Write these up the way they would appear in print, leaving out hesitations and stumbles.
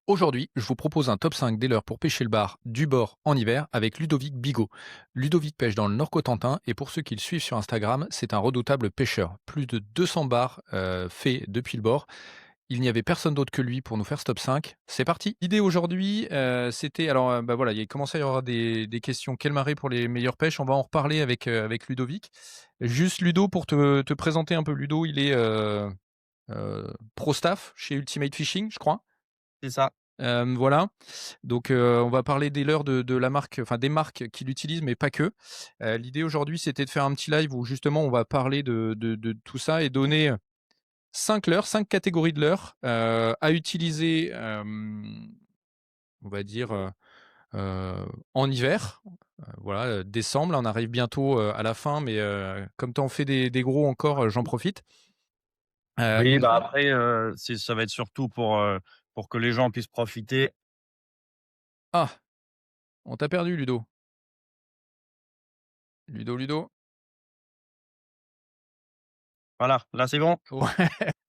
Aujourd'hui, je vous propose un top 5 des leurres pour pêcher le bar du bord en hiver avec Ludovic Bigot. Ludovic pêche dans le Nord-Cotentin et pour ceux qui le suivent sur Instagram, c'est un redoutable pêcheur. Plus de 200 bars faits depuis le bord. Il n'y avait personne d'autre que lui pour nous faire ce top 5. C'est parti. L'idée aujourd'hui, c'était... Alors, bah voilà, il commencé à y avoir des questions. Quelle marée pour les meilleures pêches? On va en reparler avec Ludovic. Juste Ludo, pour te présenter un peu. Ludo, il est pro staff chez Ultimate Fishing, je crois. C'est ça. Voilà, donc on va parler des leurres de la marque, enfin des marques qui l'utilisent, mais pas que. L'idée aujourd'hui, c'était de faire un petit live où justement on va parler de tout ça et donner 5 leurres, 5 catégories de leurres, à utiliser, on va dire, en hiver. Voilà, décembre, là on arrive bientôt, à la fin, mais comme tu en fais des gros encore, j'en profite. Oui, Donc bah, après, ça va être surtout pour que les gens puissent profiter. ah! On t'a perdu Ludo. Ludo, Ludo? Voilà, là, c'est bon? Ouais.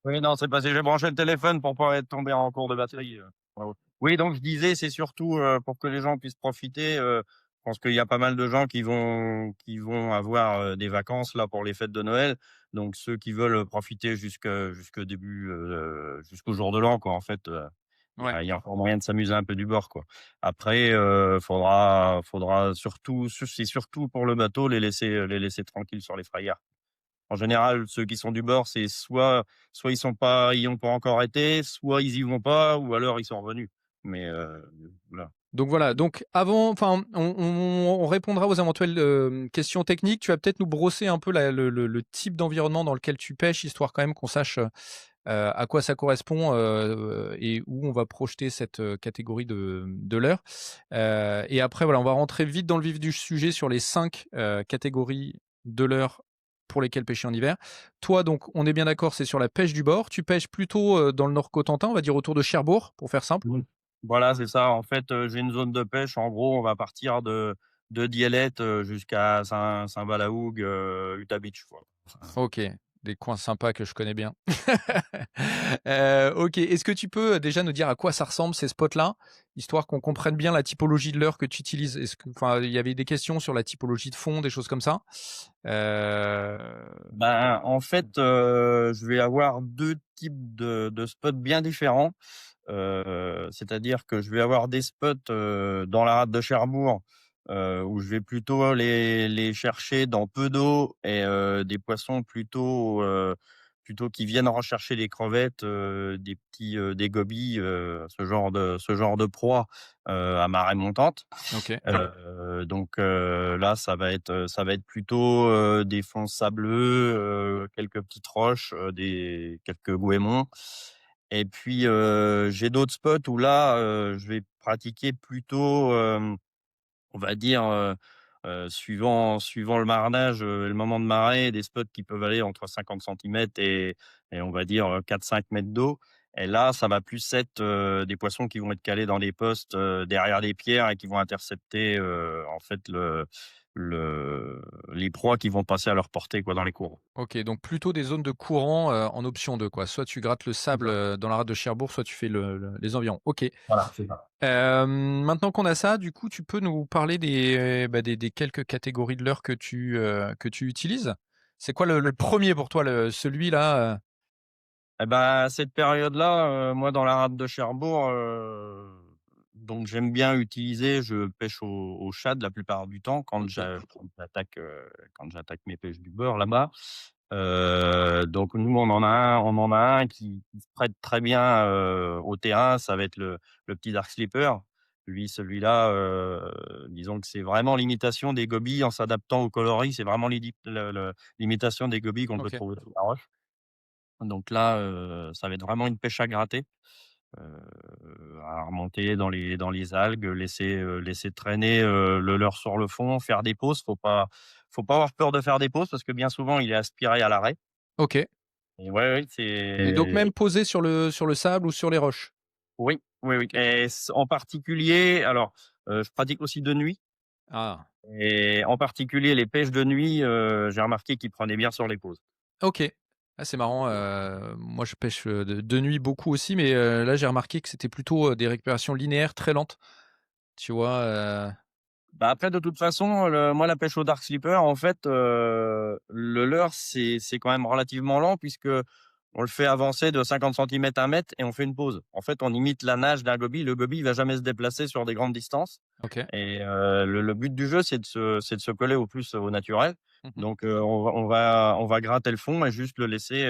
Oui, non, c'est parce que j'ai branché le téléphone pour pas être tombé en cours de batterie, ouais. Oui, donc je disais, c'est surtout, pour que les gens puissent profiter, je pense qu'il y a pas mal de gens qui vont avoir, des vacances là pour les fêtes de Noël. Donc ceux qui veulent profiter jusque début, jusqu'au jour de l'an quoi, en fait, Ouais. il y a encore moyen de s'amuser un peu du bord, quoi. Après, faudra surtout c'est surtout pour le bateau les laisser tranquilles sur les frayères. En général, ceux qui sont du bord, c'est soit ils y ont pas encore été, soit ils y vont pas ou alors ils sont revenus. Mais, voilà. Donc voilà, donc avant, enfin, on répondra aux éventuelles, questions techniques. Tu vas peut-être nous brosser un peu le type d'environnement dans lequel tu pêches, histoire quand même qu'on sache, à quoi ça correspond, et où on va projeter cette, catégorie de leurres. Et après voilà, on va rentrer vite dans le vif du sujet sur les 5 catégories de leurres pour lesquelles pêcher en hiver. Toi donc, on est bien d'accord, c'est sur la pêche du bord. Tu pêches plutôt, dans le Nord-Cotentin, on va dire autour de Cherbourg, pour faire simple? Mmh. Voilà, c'est ça. En fait, j'ai une zone de pêche. En gros, on va partir de Dielette, jusqu'à Saint-Balahougue, Utah Beach, quoi. OK, des coins sympas que je connais bien. OK, est-ce que tu peux, déjà nous dire à quoi ça ressemble ces spots-là? Histoire qu'on comprenne bien la typologie de leurre que tu utilises. Est-ce que enfin, il y avait des questions sur la typologie de fond, des choses comme ça? Heu, Ben, en fait, je vais avoir 2 types de spots bien différents. C'est-à-dire que je vais avoir des spots, dans la rade de Cherbourg, où je vais plutôt les chercher dans peu d'eau et des poissons plutôt qui viennent rechercher les crevettes, des gobies, ce genre de proie, à marée montante. OK, Là, ça va être plutôt, des fonds sableux, quelques petites roches, quelques goémons et puis, j'ai d'autres spots où là, je vais pratiquer plutôt, on va dire, suivant le marnage, et le moment de marée, des spots qui peuvent aller entre 50 centimètres et on va dire, 4-5 mètres d'eau et là, ça va plus être, des poissons qui vont être calés dans des postes, derrière des pierres et qui vont intercepter, en fait, le les proies qui vont passer à leur portée, quoi, dans les cours. OK, donc plutôt des zones de courant, en option 2 quoi. Soit tu grattes le C'est sable, ça. dans la rade de Cherbourg, soit tu fais les environs. OK. Voilà, c'est ça. Maintenant qu'on a ça, du coup, tu peux nous parler des quelques catégories de leurres que tu utilises? C'est quoi le 1 pour toi, celui-là, Et bah, cette période-là, moi, dans la rade de Cherbourg, donc j'aime bien utiliser je pêche au shad la plupart du temps OK. quand j'attaque mes pêches du beurre là-bas. Donc nous, on en a un qui se prête très bien, au terrain, ça va être le petit Dark Slipper. Celui-là, disons que c'est vraiment l'imitation des gobies en s'adaptant au coloris, c'est vraiment l'imitation des gobies qu'on peut OK. trouver sous la roche. Donc là, ça va être vraiment une pêche à gratter, à remonter dans les algues, laisser traîner, le leurre sur le fond, faire des pauses. Faut pas avoir peur de faire des pauses parce que bien souvent, il est aspiré à l'arrêt OK, et ouais, ouais, et donc c'est même posé sur le sable ou sur les roches? oui, oui, oui OK. et en particulier alors, je pratique aussi de nuit Ah, et en particulier les pêches de nuit, j'ai remarqué qu'ils prenaient bien sur les pauses. OK. Ah, c'est marrant, moi je pêche, de nuit beaucoup aussi, mais là j'ai remarqué que c'était plutôt, des récupérations linéaires très lentes, tu vois? Bah, après de toute façon, moi la pêche au dark slipper en fait, le leurre c'est quand même relativement lent puisque on le fait avancer de 50 centimètres à 1 mètre et on fait une pause. En fait, on imite la nage d'un goby. Le goby, il va jamais se déplacer sur des grandes distances OK. et le but du jeu, c'est de se coller au plus au naturel. Mmh. Donc on va gratter le fond et juste le laisser,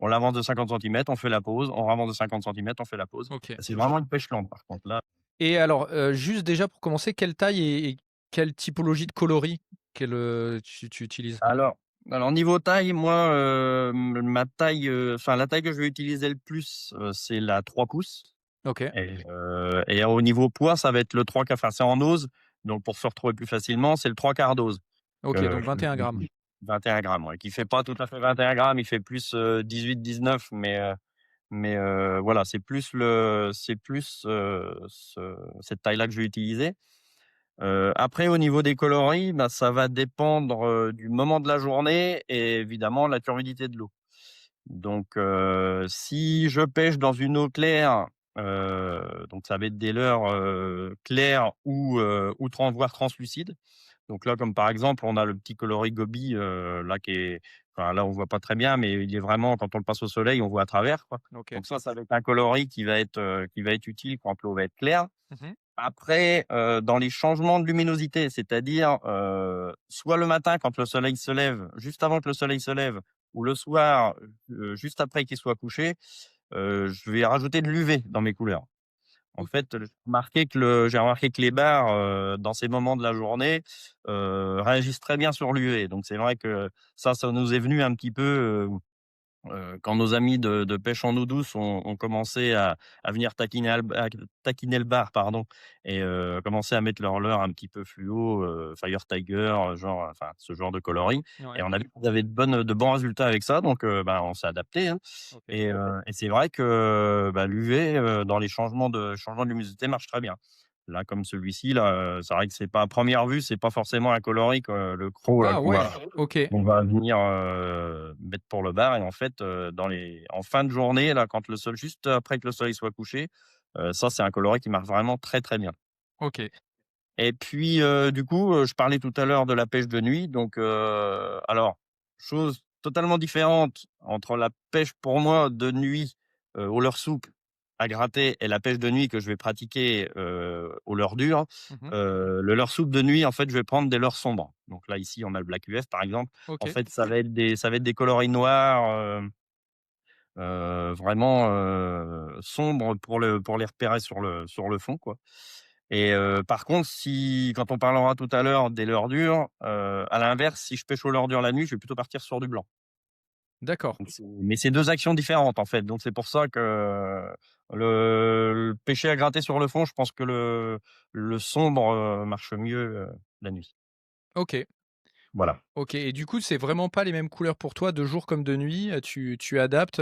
on l'avance de 50 centimètres, on fait la pause, on ravance de 50 centimètres, on fait la pause. OK. C'est vraiment une pêche lente par contre là. Et alors, juste déjà pour commencer, quelle taille et quelle typologie de coloris tu utilises? Alors alors niveau taille, moi, ma taille, enfin la taille que je vais utiliser le plus, c'est la 3 pouces OK. et au niveau poids, ça va être le 3 enfin c'est en ose, donc pour se retrouver plus facilement, c'est le 3/4 d'ose OK, que donc je 21 grammes. 21 grammes, ouais, qui fait pas tout à fait 21 grammes, il fait plus, 18-19 mais voilà, c'est plus cette taille-là que je vais utiliser. Après au niveau des coloris, bah, ça va dépendre, du moment de la journée et évidemment la turbidité de l'eau. Donc si je pêche dans une eau claire, donc ça va être des leurres, clairs ou voire translucides. Donc là, comme par exemple, on a le petit coloris goby, là qui est enfin là on voit pas très bien, mais il est vraiment quand on le passe au soleil, on voit à travers, quoi. OK. Donc ça va être un coloris qui va être utile quand l'eau va être claire. Mmh. Après, dans les changements de luminosité, c'est-à-dire, soit le matin quand le soleil se lève, juste avant que le soleil se lève ou le soir, juste après qu'il soit couché, je vais rajouter de l'UV dans mes couleurs. En OK. fait, j'ai remarqué que les bars, dans ces moments de la journée, réagissent très bien sur l'UV. Donc c'est vrai que ça nous est venu un petit peu, quand nos amis de pêche en eau douce ont commencé à venir taquiner le bar, pardon, et commencer à mettre leur leurre un petit peu fluo, Fire Tiger, genre, enfin, ce genre de coloris et Ouais. on a vu qu'ils avaient de bons résultats avec ça donc bah, on s'est adapté, hein OK. et c'est vrai que, bah, l'UV, dans les changements de luminosité marche très bien. Là, comme celui-ci là, c'est vrai que c'est pas à première vue, c'est pas forcément un coloris le croc là Ah ouais! OK. qu'on va venir, mettre pour le bar et en fait, en fin de journée là, quand le sol juste après que le soleil soit couché, ça c'est un coloris qui marche vraiment très, très bien. OK. Et puis, du coup, je parlais tout à l'heure de la pêche de nuit donc, alors chose totalement différente entre la pêche pour moi de nuit, au leurre souple à gratter et la pêche de nuit que je vais pratiquer, au leurre dur. Mmh. Le leurre souple de nuit, en fait, je vais prendre des leurres sombres. Donc là, ici, on a le Black UF par exemple. En OK. fait, ça va être des coloris noirs, vraiment, sombres pour les repérer sur le fond, quoi. Et par contre, si quand on parlera tout à l'heure des leurres dures, à l'inverse, si je pêche au leurre dur la nuit, je vais plutôt partir sur du blanc. D'accord. Donc c'est 2 actions différentes, en fait. Donc c'est pour ça que le pêcher à gratter sur le fond, je pense que le sombre, marche mieux, la nuit. OK. Voilà. OK, et du coup, c'est vraiment pas les mêmes couleurs pour toi de jour comme de nuit, tu adaptes,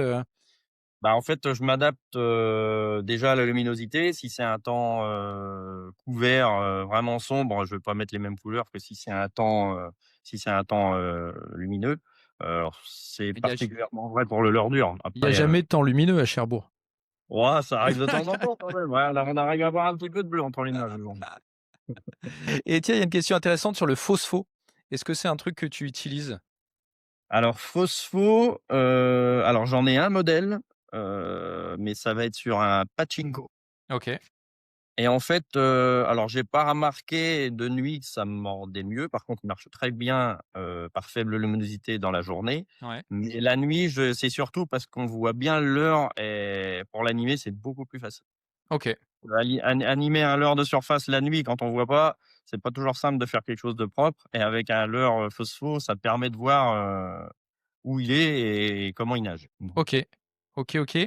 Bah, en fait, je m'adapte, déjà à la luminosité. Si c'est un temps, couvert, vraiment sombre, je vais pas mettre les mêmes couleurs que si c'est un temps lumineux. Alors c'est il y a particulièrement vrai pour le leurre dur. il y a Après, jamais de temps lumineux à Cherbourg? ouais, ça arrive de temps en temps quand même. Ouais, on arrive à avoir un petit peu de bleu entre les nuages, bon. Et tiens, il y a une question intéressante sur le phospho. Est-ce que c'est un truc que tu utilises? Alors phospho, alors j'en ai un modèle, mais ça va être sur un pachinko. OK. Et en fait, alors j'ai pas remarqué de nuit que ça me mordait mieux. Par contre, il marche très bien, par faible luminosité dans la journée. Ouais. Mais la nuit, c'est surtout parce qu'on voit bien l'heure et pour l'animer, c'est beaucoup plus facile. OK. Animer un leurre de surface la nuit quand on voit pas, c'est pas toujours simple de faire quelque chose de propre et avec un leurre, phospho, ça permet de voir, où il est et comment il nage. OK. OK, OK.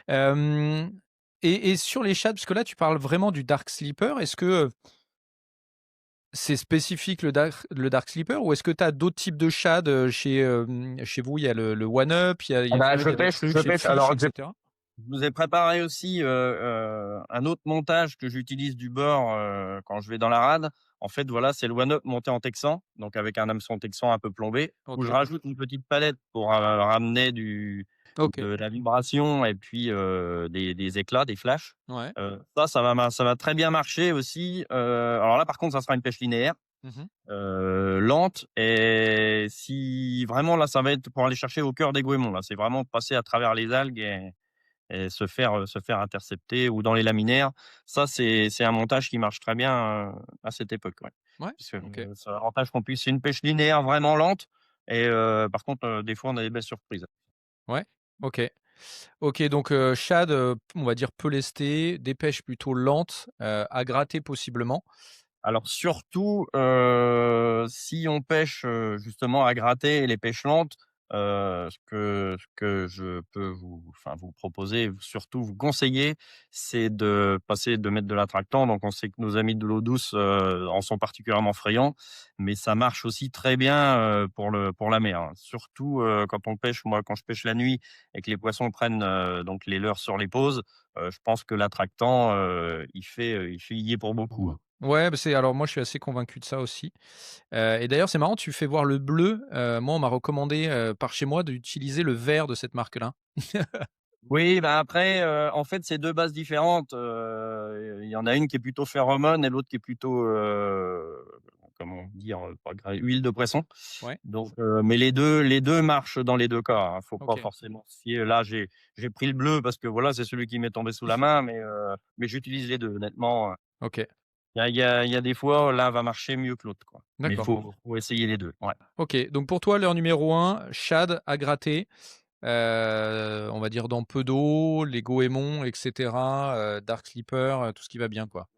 Hem et sur les shades, parce que là, tu parles vraiment du dark sleeper. Est-ce que, c'est spécifique le dark sleeper, ou est-ce que tu as d'autres types de shades, chez vous? Il y a le one up, il y a Ah c'est bah, vrai je qu'il y a d'autres pêche trucs je chez pêche Fish alors et cetera? Je vous ai préparé aussi, un autre montage que j'utilise du bord, quand je vais dans la rade. En fait, voilà, c'est le one-up monté en texan, donc avec un hameçon texan un peu plombé, où je OK. rajoute une petite palette pour, ramener de OK. la vibration et puis, des éclats, des flashs. Ouais. Ça va très bien marcher aussi. Alors là, par contre, ça sera une pêche linéaire, Mmh. lente, et si vraiment là, ça va être pour aller chercher au cœur des goémons, là. C'est vraiment passer à travers les algues et se faire intercepter ou dans les laminaires. Ça, c'est un montage qui marche très bien, à cette époque, ouais. Ouais. Parce que, OK. ça a l'avantage qu'on puisse c'est une pêche linéaire vraiment lente et par contre, des fois, on a des belles surprises. Ouais. OK. OK, donc shad, on va dire peu lesté, des pêches plutôt lentes, à gratter possiblement. Alors surtout, si on pêche, justement à gratter les pêches lentes, ce que je peux vous proposer, surtout vous conseiller, c'est de mettre de l'attractant. Donc on sait que nos amis de l'eau douce, en sont particulièrement friands, mais ça marche aussi très bien, pour la mer, hein. Surtout, quand on pêche moi, quand je pêche la nuit et que les poissons prennent, donc les leurres sur les pauses, je pense que l'attractant, il fait y est pour beaucoup, hein. Ouais, bah, c'est alors moi je suis assez convaincu de ça aussi, et d'ailleurs c'est marrant, tu fais voir le bleu, moi on m'a recommandé, par chez moi d'utiliser le vert de cette marque-là. Oui, bah, après, en fait, c'est 2 bases différentes, il y en a une qui est plutôt phéromone et l'autre qui est plutôt, comment dire? Pas gra huile de poisson. Ouais, Donc, mais les 2 marchent dans les 2 cas, hein. Faut pas OK, forcément se fier. Là, j'ai pris le bleu parce que voilà, c'est celui qui m'est tombé sous la main, mais j'utilise les 2 honnêtement, OK, il y a des fois, l'un va marcher mieux que l'autre, quoi. Mais d'accord. faut essayer les 2. Ouais. OK, donc pour toi l'heure numéro un, shad à gratter, on va dire dans peu d'eau, les goémons et cetera, dark slipper, tout ce qui va bien quoi?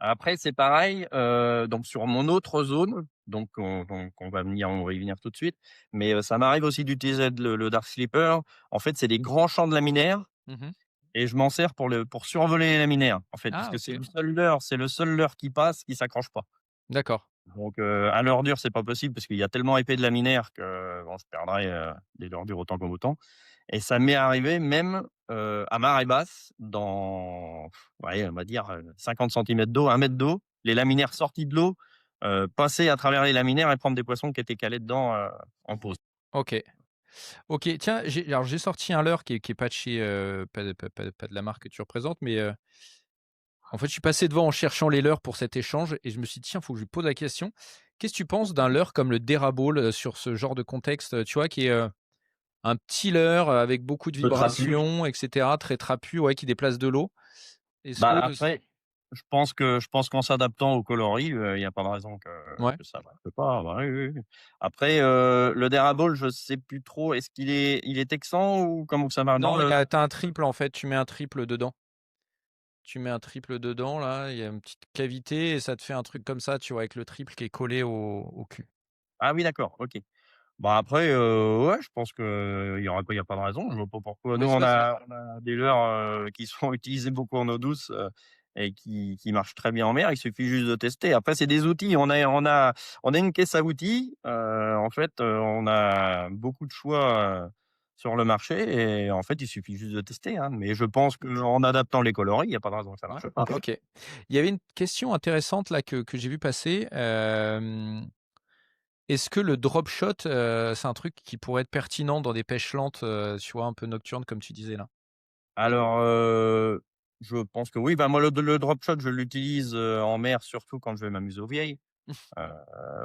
Après, c'est pareil, donc sur mon autre zone, donc on va y venir tout de suite, mais ça m'arrive aussi d'utiliser le Dark Sleeper. En fait, c'est des grands champs de laminaires Mmh. et je m'en sers pour survoler les laminaires, en fait, Ah puisque OK, c'est le seul leurre qui passe, qui s'accroche pas. d'accord. Donc à leurre dure, c'est pas possible parce qu'il y a tellement épais de laminaire que, bon, je perdrais, des leurres dures autant comme autant. Et ça m'est arrivé même, à marée basse, dans, ouais, on va dire, 50 centimètres d'eau, 1 mètre d'eau, les laminaires sortis de l'eau, passer à travers les laminaires et prendre des poissons qui étaient calés dedans, en pause. OK. OK, tiens, j'ai sorti un leurre qui est pas de chez, pas de la marque que tu représentes, mais, en fait, je suis passé devant en cherchant les leurres pour cet échange et je me suis dit: «Tiens, faut que je lui pose la question». Qu'est-ce que tu penses d'un leurre comme le Deraball, sur ce genre de contexte, tu vois? Qui est, un petit leurre, avec beaucoup de Peu trapu. vibrations et cetera, très trapu, ouais, qui déplace de l'eau. Est-ce Bah, que c après, je pense qu'en s'adaptant au coloris, il y a pas de raison Ouais. que ça marche pas. Bah, oui, oui, oui. Après, le Dérabol, je sais plus trop, est-ce il est texan ou comment ça marche? Non, Non, il y le a tu un triple, en fait, tu mets un triple dedans. Tu mets un triple dedans, là, il y a une petite cavité et ça te fait un truc comme ça, tu vois? Avec le triple qui est collé au cul. ah oui, d'accord, OK. Bah, après, ouais, je pense il y a pas de raison. Je vois pas pourquoi. Nous, Oui, ça c'est on a des leurres, qui sont utilisés beaucoup en eau douce, et qui marchent très bien en mer. Il suffit juste de tester. Après, c'est des outils. On a une caisse à outils. En fait, on a beaucoup de choix, sur le marché et en fait, il suffit juste de tester, hein. Mais je pense qu'en adaptant les coloris, il y a pas de raison que ça ouais, marche pas. OK. Il y avait une question intéressante là que j'ai vu passer, est-ce que le drop shot, c'est un truc qui pourrait être pertinent dans des pêches lentes, tu vois, un peu nocturnes comme tu disais là? Alors, je pense que oui. Bah, moi, le drop shot, je l'utilise, en mer, surtout quand je vais m'amuser aux vieilles. Heu,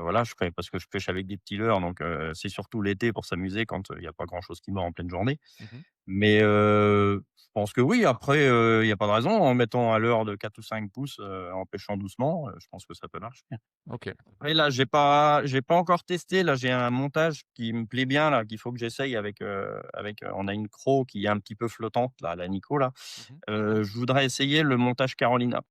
voilà, je ferai parce que je pêche avec des petits leurres, donc c'est surtout l'été pour s'amuser quand, il y a pas grand chose qui mord en pleine journée. Mmh. Mais je pense que oui, après, il y a pas de raison en mettant à leurre de 4 ou 5 pouces, en pêchant doucement, je pense que ça peut marcher. OK. Après là, j'ai pas encore testé, là, j'ai un montage qui me plaît bien là, qu'il faut que j'essaye on a une craw qui est un petit peu flottante là, la Nico là. Mmh. Je voudrais essayer le montage Carolina.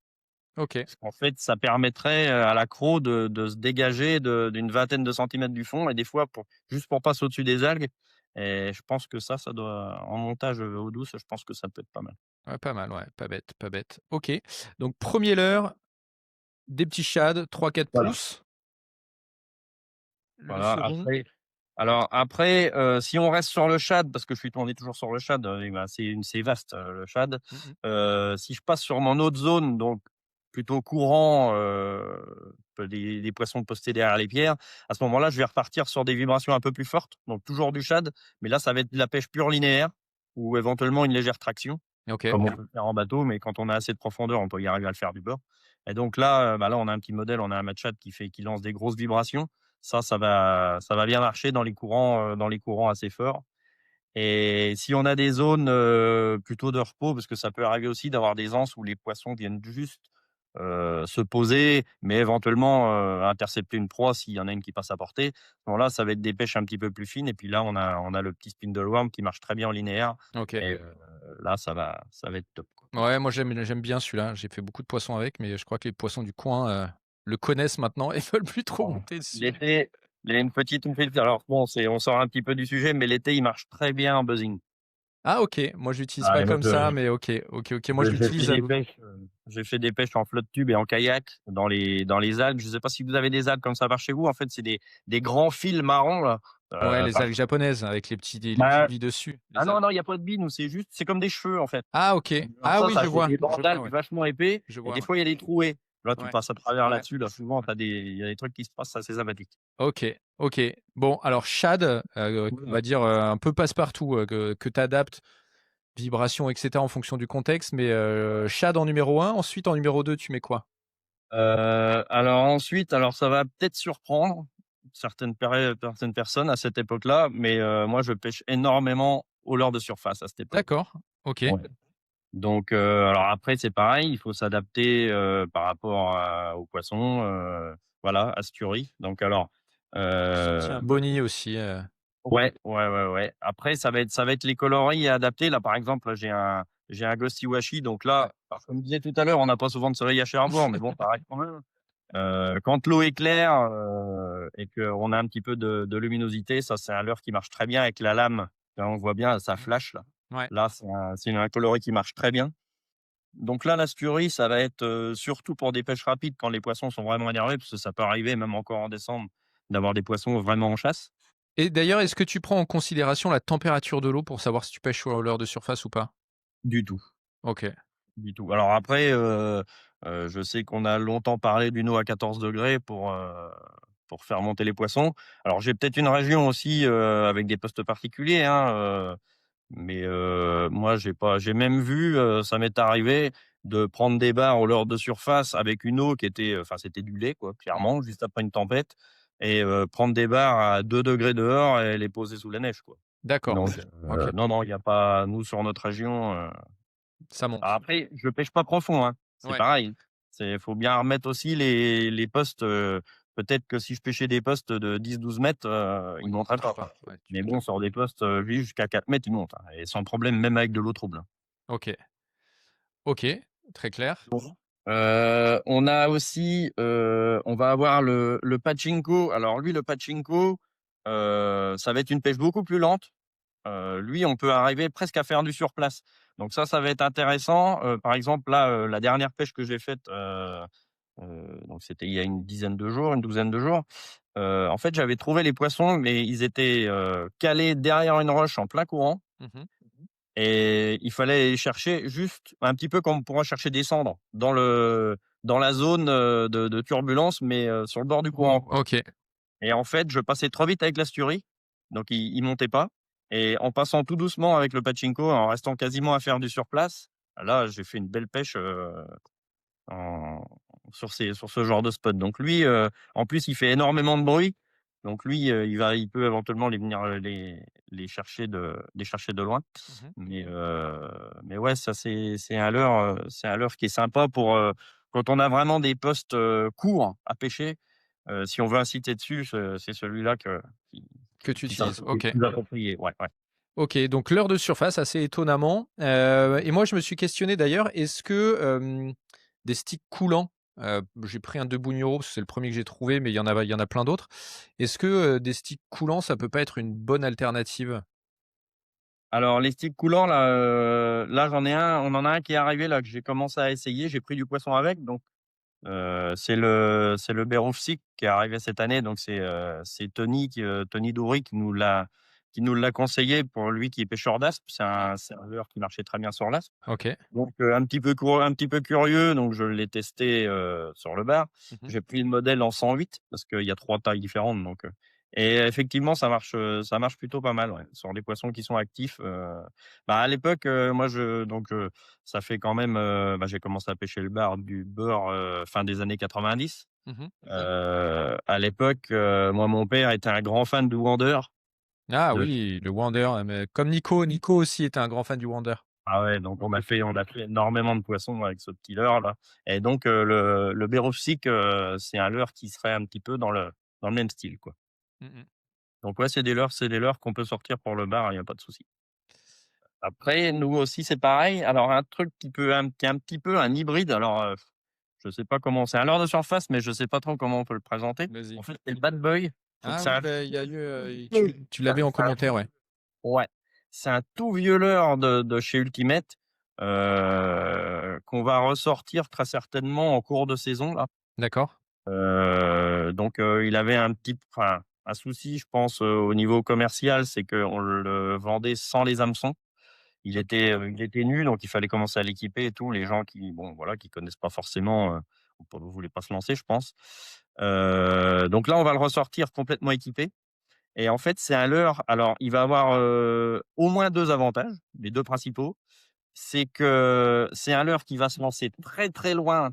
OK. Parce qu'en fait, ça permettrait, à l'accro de se dégager d'une vingtaine de centimètres du fond et des fois juste pour passer au-dessus des algues et je pense que ça doit en montage, eau douce, je pense que ça peut être pas mal. Ouais, pas mal, ouais, pas bête, pas bête. OK. Donc 1er leurre, des petits shads 3-4 Voilà. pouces. Le Voilà, second. Alors après, si on reste sur le Tchad, parce que on est toujours sur le Tchad, et ben, c'est vaste, le Tchad. Mmh. Si je passe sur mon autre zone, donc plutôt courant, des poissons postés derrière les pierres, à ce moment-là, je vais repartir sur des vibrations un peu plus fortes, donc toujours du Tchad, mais là, ça va être de la pêche pure linéaire ou éventuellement une légère traction, OK. comme on peut le faire en bateau, mais quand on a assez de profondeur, on peut y arriver à le faire du bord. Et donc là, bah, là, on a un petit modèle, on a un Matchat qui lance des grosses vibrations. Ça va bien marcher dans les courants assez forts. Et si on a des zones, plutôt de repos, parce que ça peut arriver aussi d'avoir des anses où les poissons viennent juste, se poser, mais éventuellement, intercepter une proie s'il y en a une qui passe à portée. À ce moment-là, ça va être des pêches un petit peu plus fines et puis là, on a le petit spindleworm qui marche très bien en linéaire OK. et là, ça va être top, quoi. Ouais, moi j'aime bien celui-là. J'ai fait beaucoup de poissons avec, mais je crois que les poissons du coin, le connaissent maintenant et veulent plus trop Bon, monter dessus. l'été, il y a une petite alors bon, on sort un petit peu du sujet, mais l'été, il marche très bien en buzzing. Ah OK, moi je l'utilise Ah pas et moi comme ça, mais OK, OK, OK. Moi je j'ai fait l'utilise à des pêches, en flotte tube et en kayak dans les algues. Je ne sais pas si vous avez des algues comme ça par chez vous. En fait, c'est des grands fils marrons là, ouais, les par algues japonaises avec les petites bah, billes dessus, ah les non, algues. non, il y a pas de billes, nous, c'est comme des cheveux en fait. Ah OK. Alors Ah ça, oui, ça fait des je bancs vois, d'algues ouais. vachement épais Je et vois, des ouais. fois il y a des trouées. Là, tu Ouais, passes à travers ouais. là-dessus, là, souvent il y a des trucs qui se passent, c'est assez sympathique. OK, OK. Bon, alors shad, on va dire, un peu passe-partout, que tu adaptes, vibrations et cetera en fonction du contexte, mais shad en numéro un. Ensuite en numéro 2, tu mets quoi? Alors ensuite, alors ça va peut-être surprendre certaines personnes à cette époque-là, mais moi je pêche énormément au leurre de surface à cette époque. D'accord, OK. Ouais. Donc alors après c'est pareil, il faut s'adapter, par rapport aux poissons, voilà, asturies. Donc alors, J'ai senti un boni aussi, ouais, ouais, ouais, ouais. Après ça va être les coloris à adapter. Là, par exemple, là, j'ai un Ghost Iwashi, donc là, alors comme je disais tout à l'heure, on n'a pas souvent de soleil à Cherbourg, mais bon, ça reste quand même. Quand l'eau est claire, et qu'on a un petit peu de luminosité, ça, c'est un leurre qui marche très bien avec la lame. Là, on voit bien, ça Mmh. flash là. Ouais, Là, c'est un coloris qui marche très bien. Donc là, l'asturie, ça va être, surtout pour des pêches rapides quand les poissons sont vraiment énervés, parce que ça peut arriver, même encore en décembre, d'avoir des poissons vraiment en chasse. et d'ailleurs, est-ce que tu prends en considération la température de l'eau pour savoir si tu pêches au leurre de surface ou pas? Du tout, OK. du tout. Alors après, je sais qu'on a longtemps parlé d'une eau à 14 degrés pour faire monter les poissons. Alors j'ai peut-être une région aussi, avec des postes particuliers, hein, mais moi j'ai même vu, ça m'est arrivé de prendre des bars au leurre de surface avec une eau qui était, enfin c'était du lait quoi, Mmh. clairement, juste après une tempête et prendre des bars à 2 degrés dehors et les poser sous la neige quoi. D'accord. Donc OK, non, non, il y a pas nous sur notre région, ça monte. après je pêche pas profond, hein, c'est Ouais, pareil. Faut bien remettre aussi les postes, peut-être que si je pêchais des postes de 10-12 mètres, ils oui, tu monteraient touches pas. pas. Ouais, Mais tu bon, sur des postes, oui, jusqu'à 4 mètres, ils montent, hein, et sans problème, même avec de l'eau trouble, hein. OK, OK, très clair. On a aussi, on va avoir le pachinko. Alors lui, le pachinko, ça va être une pêche beaucoup plus lente. Lui, on peut arriver presque à faire du surplace. Donc ça va être intéressant. Par exemple, là, la dernière pêche que j'ai faite, donc c'était il y a une dizaine de jours, une douzaine de jours. En fait, j'avais trouvé les poissons, mais ils étaient, calés derrière une roche en plein courant. Mmh. Et il fallait les chercher juste un petit peu comme on pourra chercher des cendres dans la zone, de turbulence, mais sur le bord du courant, quoi. OK, Et en fait, je passais trop vite avec l'asturie, donc il montait pas et en passant tout doucement avec le pachinko, en restant quasiment à faire du surplace, là, j'ai fait une belle pêche, en sur ce genre de spot. Donc lui, en plus, il fait énormément de bruit, donc lui, il peut éventuellement les chercher de loin. mmh, Mais ouais, ça c'est un leurre qui est sympa pour, quand on a vraiment des postes, courts à pêcher. Si on veut inciter dessus, c'est celui-là qui que tu qui utilises. qui est OK. plus approprié. Ouais, ouais. OK, donc l'heure de surface, assez étonnamment, et moi je me suis questionné d'ailleurs, est-ce que, des sticks coulants, j'ai pris un de Bunuro parce que c'est le premier que j'ai trouvé, mais il y en a plein d'autres. Est-ce que, des sticks coulants, ça peut pas être une bonne alternative? Alors les sticks coulants là, là on en a un qui est arrivé là que j'ai commencé à essayer, j'ai pris du poisson avec, donc C'est le Berufsik qui est arrivé cette année, donc c'est Tony Doury qui nous l'a conseillé pour lui qui est pêcheur d'aspe. C'est un leurre qui marchait très bien sur l'aspe. OK. Donc un petit peu curieux, donc je l'ai testé, sur le bar. Mmh. J'ai pris le modèle en 108 parce qu'il y a 3 tailles différentes et effectivement ça marche plutôt pas mal, ouais, sur les poissons qui sont actifs, à l'époque, moi ça fait quand même, j'ai commencé à pêcher le bar du bord, fin des années 90. Mmh. À l'époque, moi mon père était un grand fan de Wonder, Ah de oui, le Wander, mais comme Nico aussi était un grand fan du Wander. ah ouais, donc on a fait énormément de poissons avec ce petit leurre là et donc le Berufsik, c'est un leurre qui serait un petit peu dans le même style, quoi. Mmh mh. Donc ouais, c'est des leurres qu'on peut sortir pour le bar, il y a pas de souci. Après, nous aussi, c'est pareil. Alors un truc qui est un petit peu un hybride, alors, je sais pas comment c'est un leurre de surface, mais je sais pas trop comment on peut le présenter. En Vas-y. fait, c'est le Bad Boy. Donc Ah c'est oui, un bah, il y a eu, tu c'est l'avais en un commentaire, ouais. ouais, c'est un tout vieux leurre de chez Ultimate, qu'on va ressortir très certainement en cours de saison là. D'accord. Il avait un souci, je pense, au niveau commercial, c'est qu'on le vendait sans les hameçons. Il était nu, donc il fallait commencer à l'équiper et tout. Les gens qui, bon, voilà, qui connaissent pas forcément, voulaient pas se lancer, je pense. Donc là, on va le ressortir complètement équipé et en fait, c'est un leurre. Alors, il va avoir, au moins 2 avantages, les 2 principaux. C'est que c'est un leurre qui va se lancer très, très loin,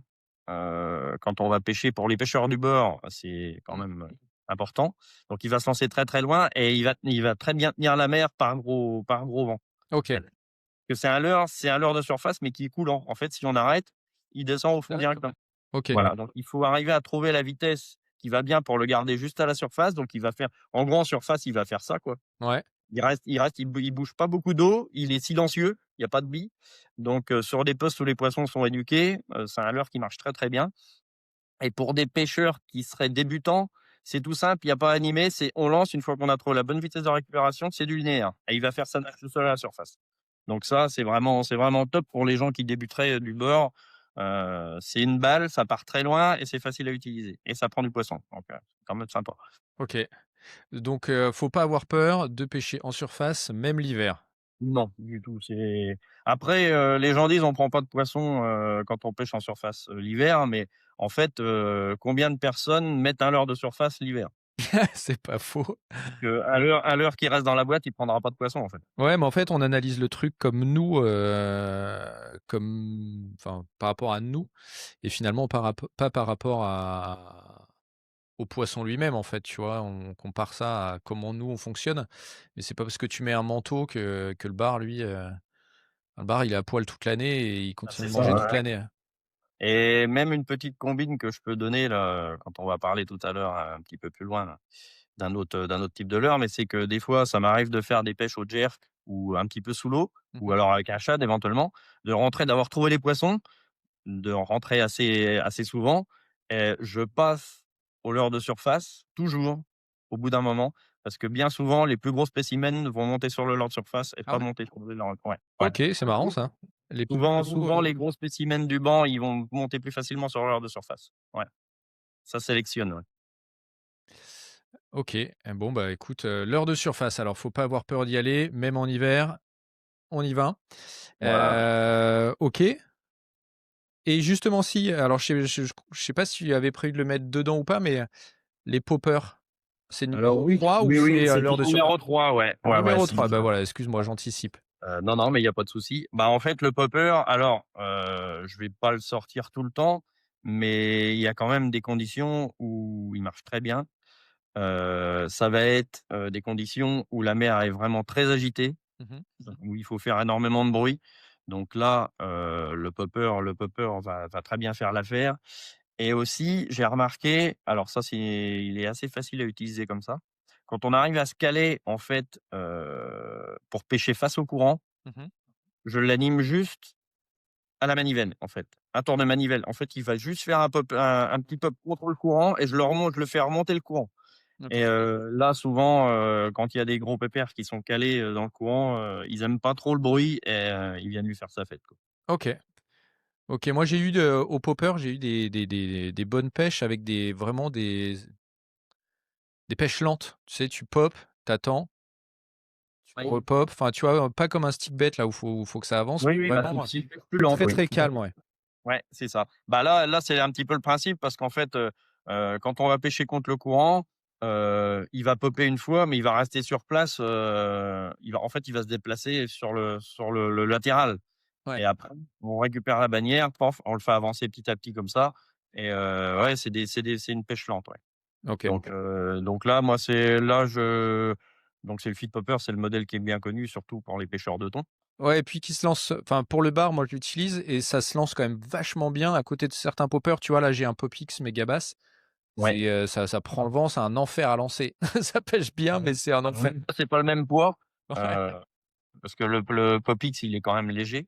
quand on va pêcher. Pour les pêcheurs du bord, c'est quand même, important. Donc il va se lancer très, très loin et il va très bien tenir la mer par un gros vent. OK. Que c'est un leurre de surface, mais qui est coulant. En fait, si on arrête, il descend au fond D'accord. directement. OK. Voilà, donc il faut arriver à trouver la vitesse qui va bien pour le garder juste à la surface. Donc il va faire en gros, en surface, il va faire ça, quoi. Ouais. Il bouge pas beaucoup d'eau, il est silencieux, il y a pas de billes. Donc sur des postes où les poissons sont éduqués, c'est un leurre qui marche très, très bien et pour des pêcheurs qui seraient débutants, c'est tout simple, il y a pas à animer, c'est on lance une fois qu'on a trouvé la bonne vitesse de récupération, c'est du linéaire et il va faire sa nage tout seul à la surface. Donc ça, c'est vraiment top pour les gens qui débuteraient, du bord. C'est une balle, ça part très loin et c'est facile à utiliser et ça prend du poisson. Donc c'est quand même sympa. OK. Donc faut pas avoir peur de pêcher en surface, même l'hiver. Non, du tout, après, les gens disent: «On prend pas de poisson, quand on pêche en surface, l'hiver», mais en fait, combien de personnes mettent un leurre de surface l'hiver? C'est pas faux. Un leurre qui reste dans la boîte, il prendra pas de poisson, en fait. Ouais, mais en fait, on analyse le truc comme nous, comme enfin, par rapport à nous et finalement pas par rapport à au poisson lui-même, en fait, tu vois? On compare ça à comment nous, on fonctionne, mais c'est pas parce que tu mets un manteau que le bar, lui, le bar, il est à poil toute l'année et il Ah, continue c'est de ça, manger toute ouais. l'année, hein. Et même une petite combine que je peux donner là, quand on va parler tout à l'heure un petit peu plus loin là, d'un autre type de leurre, mais c'est que des fois, ça m'arrive de faire des pêches au jerk ou un petit peu sous l'eau ou Mmh. alors avec un shad éventuellement, d'avoir trouvé les poissons, de rentrer assez souvent et je passe au leurre de surface, toujours, au bout d'un moment, parce que bien souvent, les plus gros spécimens vont monter sur le leurre de surface et Ah pas ouais? monter sur le leurre, ouais, ouais. OK, c'est marrant ça. Les plus gros, Souvent les gros spécimens du banc, ils vont monter plus facilement sur le leurre de surface. Ouais, ça sélectionne, ouais. OK. Bon, bah, écoute, leurre de surface, alors faut pas avoir peur d'y aller, même en hiver, on y va. Voilà. OK. Et justement si, alors je sais pas si tu avais prévu de le mettre dedans ou pas, mais, les poppers, c'est Alors numéro oui, 3 ou oui, oui, c'est, c'était leurre de surface? numéro 3, ouais. Ouais, ouais, Numéro si. 3, bah, voilà, excuse-moi, j'anticipe. Non, non, mais il y a pas de souci. En fait, le popper, alors, je vais pas le sortir tout le temps, mais il y a quand même des conditions où il marche très bien. Ça va être, des conditions où la mer est vraiment très agitée, Mmh. où il faut faire énormément de bruit. Donc là, le popper va très bien faire l'affaire et aussi, j'ai remarqué, alors ça, il est assez facile à utiliser comme ça. Quand on arrive à se caler, en fait, pour pêcher face au courant, Mmh. je l'anime juste à la manivelle, en fait. Un tour de manivelle. En fait, il va juste faire un petit pop contre le courant et je le fais remonter le courant. Et OK. là, souvent, quand il y a des gros pépères qui sont calés, dans le courant, ils aiment pas trop le bruit et ils viennent lui faire sa fête, quoi. OK. OK, moi j'ai eu au popper, j'ai eu des bonnes pêches avec vraiment des pêches lentes. Tu sais, tu popes, t'attends, tu Oui. repopes, enfin, tu vois? Pas comme un stick bait là où faut que ça avance, Oui, oui, bah, vraiment, c'est plus lente, très, oui. très calme, ouais. Ouais, c'est ça. Bah, là, c'est un petit peu le principe parce qu'en fait, quand on va pêcher contre le courant, il va popper une fois, mais il va rester sur place, il va se déplacer sur le latéral Ouais, et après, on récupère la bannière, pof, on le fait avancer petit à petit comme ça et ouais, c'est une pêche lente, ouais. OK. Donc là, moi, c'est le feed popper, c'est le modèle qui est bien connu, surtout pour les pêcheurs de thon. Ouais et puis qui se lance, enfin, pour le bar, moi je l'utilise et ça se lance quand même vachement bien à côté de certains poppers. Tu vois, là, j'ai un Popix Megabass. Ouais. Ça prend le vent, c'est un enfer à lancer. Ça pêche bien, mais c'est un enfer. Oui, c'est pas le même poids, Ouais. heu, parce que le Popix, il est quand même léger.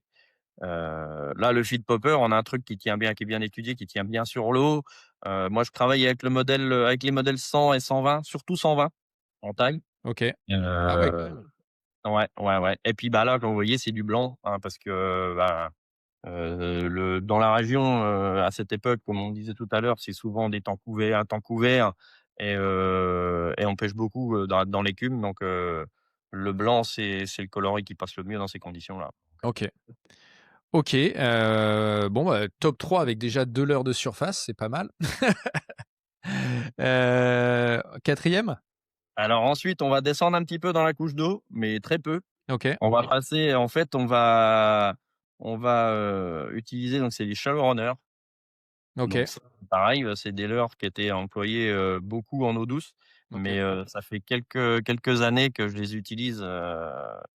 Là, le feed popper, on a un truc qui tient bien, qui est bien étudié, qui tient bien sur l'eau. Moi, je travaille avec les modèles 100 et 120, surtout 120 en taille. OK. Ah ouais, quand Heu, même. ouais, ouais, ouais et puis, bah, là, comme vous voyez, c'est du blanc, hein, parce que, bah, le dans la région, à cette époque, comme on disait tout à l'heure, c'est souvent des temps couverts un temps couvert et on pêche beaucoup, dans l'écume donc le blanc, c'est le coloris qui passe le mieux dans ces conditions-là. OK. OK, bon, bah, top 3 avec déjà 2 leurres de surface, c'est pas mal. 4e? Alors ensuite, on va descendre un petit peu dans la couche d'eau, mais très peu. OK, On va passer en fait, on va utiliser donc c'est des shallow runners. Donc OK, ça, pareil, c'est des leurres qui étaient employés, beaucoup en eau douce, OK, mais ça fait quelques années que je les utilise,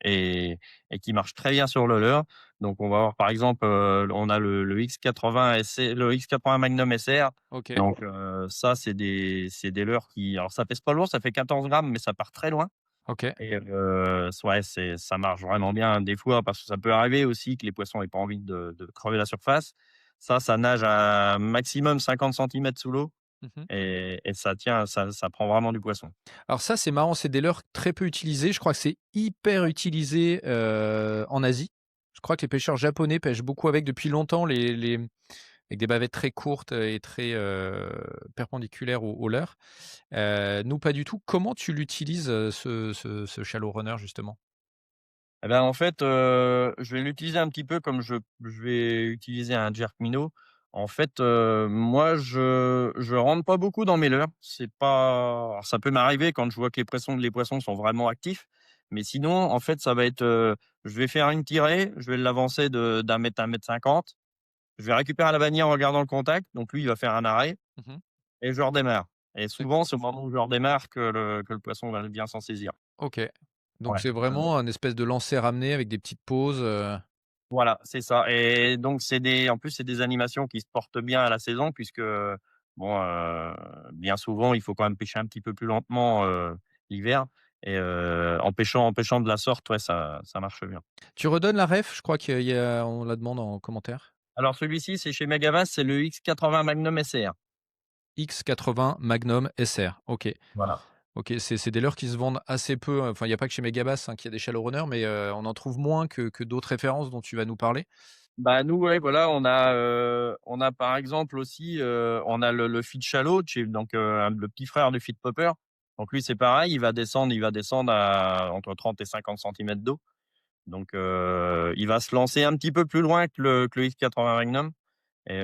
et qui marchent très bien sur le leurre. Donc on va avoir par exemple, on a le X80 SC le X80 Magnum SR. OK, Donc ça, c'est des leurres qui alors ça pèse pas lourd, ça fait 14 grammes, mais ça part très loin OK. et ouais, ça marche vraiment bien des fois parce que ça peut arriver aussi que les poissons aient pas envie de crever la surface. Ça nage à maximum 50 centimètres sous l'eau Mmh. et ça tient, ça prend vraiment du poisson. Alors ça, c'est marrant, c'est des leurres très peu utilisés. Je crois que c'est hyper utilisé, en Asie. Je crois que les pêcheurs japonais pêchent beaucoup avec depuis longtemps les avec des bavettes très courtes et très, perpendiculaires au leurre. Nous, pas du tout. Comment tu l'utilises, ce shallow runner, justement? Eh ben, en fait, je vais l'utiliser un petit peu comme je vais utiliser un jerk minnow. En fait, moi, je rentre pas beaucoup dans mes leurres. C'est pas alors ça peut m'arriver quand je vois que les poissons sont vraiment actifs, mais sinon, en fait, ça va être, je vais faire une tirée, je vais l'avancer de d'1 mètre 50. Je vais récupérer la bannière en gardant le contact, donc lui, il va faire un arrêt Mmh. et je redémarre et D'ac souvent, c'est au moment où je redémarre que le poisson va bien s'en saisir. OK. Donc Ouais. c'est vraiment un espèce de lancer ramené avec des petites pauses, Voilà, c'est ça et donc en plus, c'est des animations qui se portent bien à la saison puisque, bon, bien souvent, il faut quand même pêcher un petit peu plus lentement, l'hiver et en pêchant de la sorte, ouais, ça marche bien. Tu redonnes la ref? Je crois on la demande en commentaire. Alors celui-ci, c'est chez Megabass, c'est le X80 Magnum SR. X80 Magnum SR. OK. Voilà. OK, c'est des leurres qui se vendent assez peu, enfin, il y a pas que chez Megabass, hein, qu'il y a des shallow runners, mais on en trouve moins que d'autres références dont tu vas nous parler. Bah, nous, ouais, voilà, on a par exemple aussi, on a le feed shallow donc le petit frère du feed popper. Donc lui, c'est pareil, il va descendre à entre 30 et 50 centimètres d'eau. Donc il va se lancer un petit peu plus loin que le X80 Magnum et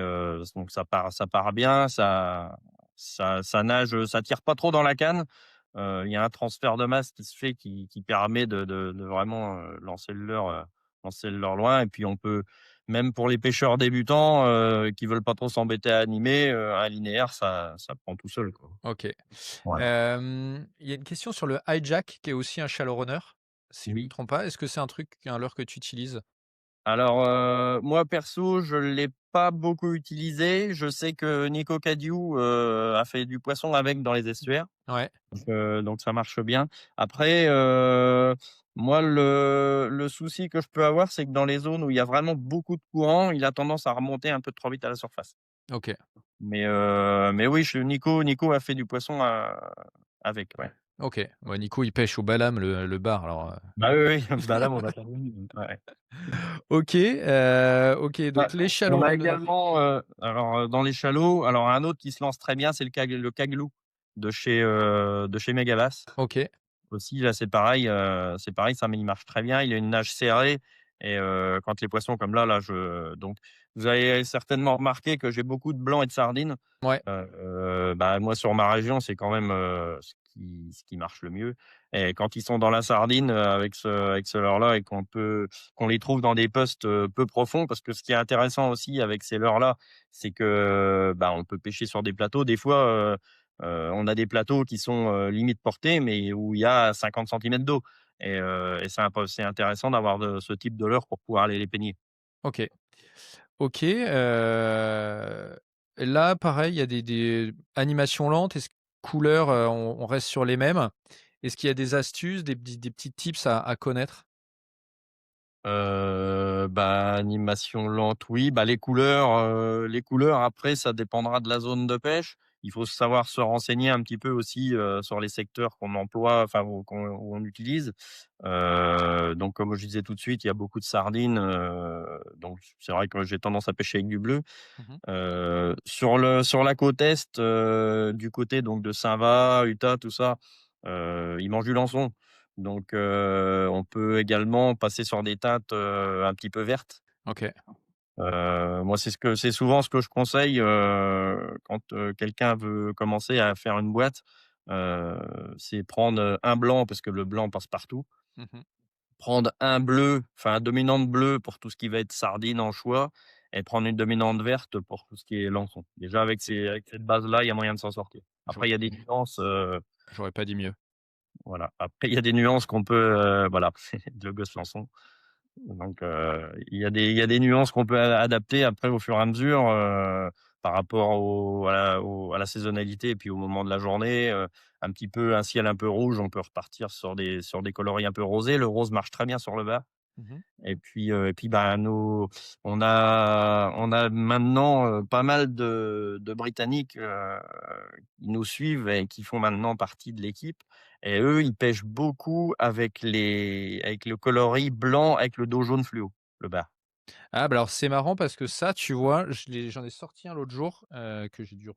donc ça part bien, ça nage, ça tire pas trop dans la canne. Il y a un transfert de masse qui se fait qui permet de vraiment, lancer le leurre loin et puis on peut même pour les pêcheurs débutants, qui veulent pas trop s'embêter à animer, un linéaire, ça prend tout seul, quoi. OK. Voilà. Il y a une question sur le hijack qui est aussi un shallow runner, si je ne me Oui. trompe pas. Est-ce que c'est un leurre que tu utilises? Alors, moi perso, je l'ai pas beaucoup utilisé. Je sais que Nico Cadieux, a fait du poisson avec dans les estuaires, Ouais, donc ça marche bien. Après, moi le souci que je peux avoir, c'est que dans les zones où il y a vraiment beaucoup de courant, il a tendance à remonter un peu trop vite à la surface. OK. Mais oui, Nico a fait du poisson, avec, ouais. OK. Ouais, Nico, il pêche au Balam, le bar alors, Bah, oui, oui, bah, là, on a terminé, ouais. OK, Ouais, donc les on a chalots-renards. également, dans les chalots, alors un autre qui se lance très bien, c'est le caglou de chez Megabass. OK. Aussi, là, c'est pareil, ça, mais il marche très bien. Il a une nage serrée et quand les poissons comme là, donc vous avez certainement remarqué que j'ai beaucoup de blancs et de sardines. Ouais. Bah, moi, sur ma région, c'est quand même, ce qui marche le mieux et quand ils sont dans la sardine, avec ce leurre-là et qu'on les trouve dans des postes, peu profonds parce que ce qui est intéressant aussi avec ces leurres-là, c'est que, bah, on peut pêcher sur des plateaux. Des fois, on a des plateaux qui sont, limite portée, mais où il y a 50 centimètres d'eau et c'est intéressant d'avoir ce type de leurre pour pouvoir aller les peigner. OK. OK, là, pareil, il y a des animations lentes. Est-ce couleurs, on reste sur les mêmes? Est-ce qu'il y a des astuces, des petits tips à connaître? Bah, animation lente, oui. Bah, les couleurs après ça dépendra de la zone de pêche. Il faut savoir se renseigner un petit peu aussi, sur les secteurs qu'on emploie, enfin où on utilise. Donc comme je disais tout de suite, il y a beaucoup de sardines, donc c'est vrai que j'ai tendance à pêcher avec du bleu. Mmh. Sur la côte est, du côté donc de Saint-Va, Utah, tout ça, ils mangent du lançon. Donc on peut également passer sur des teintes, un petit peu vertes. OK. Moi, c'est souvent ce que je conseille, quand, quelqu'un veut commencer à faire une boîte, heu, c'est prendre, un blanc parce que le blanc passe partout. Mmh. Prendre un bleu, enfin un dominante bleu pour tout ce qui va être sardine, anchois et prendre une dominante verte pour tout ce qui est lançon. Déjà avec cette base-là, il y a moyen de s'en sortir. Après il y J'aurais a des nuances, j'aurais pas dit mieux. voilà. Après il y a des nuances qu'on peut, voilà, le gosse lançon. Donc il y a des nuances qu'on peut adapter après au fur et à mesure, par rapport à la saisonnalité et puis au moment de la journée, un petit peu un ciel un peu rouge, on peut repartir sur des coloris un peu rosés. Le rose marche très bien sur le bas. Mmh. Et puis, bah, on a maintenant, pas mal de Britanniques, qui nous suivent et qui font maintenant partie de l'équipe et eux, ils pêchent beaucoup avec le coloris blanc avec le dos jaune fluo, le bar. Ah bah, alors c'est marrant parce que ça, tu vois, j'en ai sorti un l'autre jour, que j'ai dû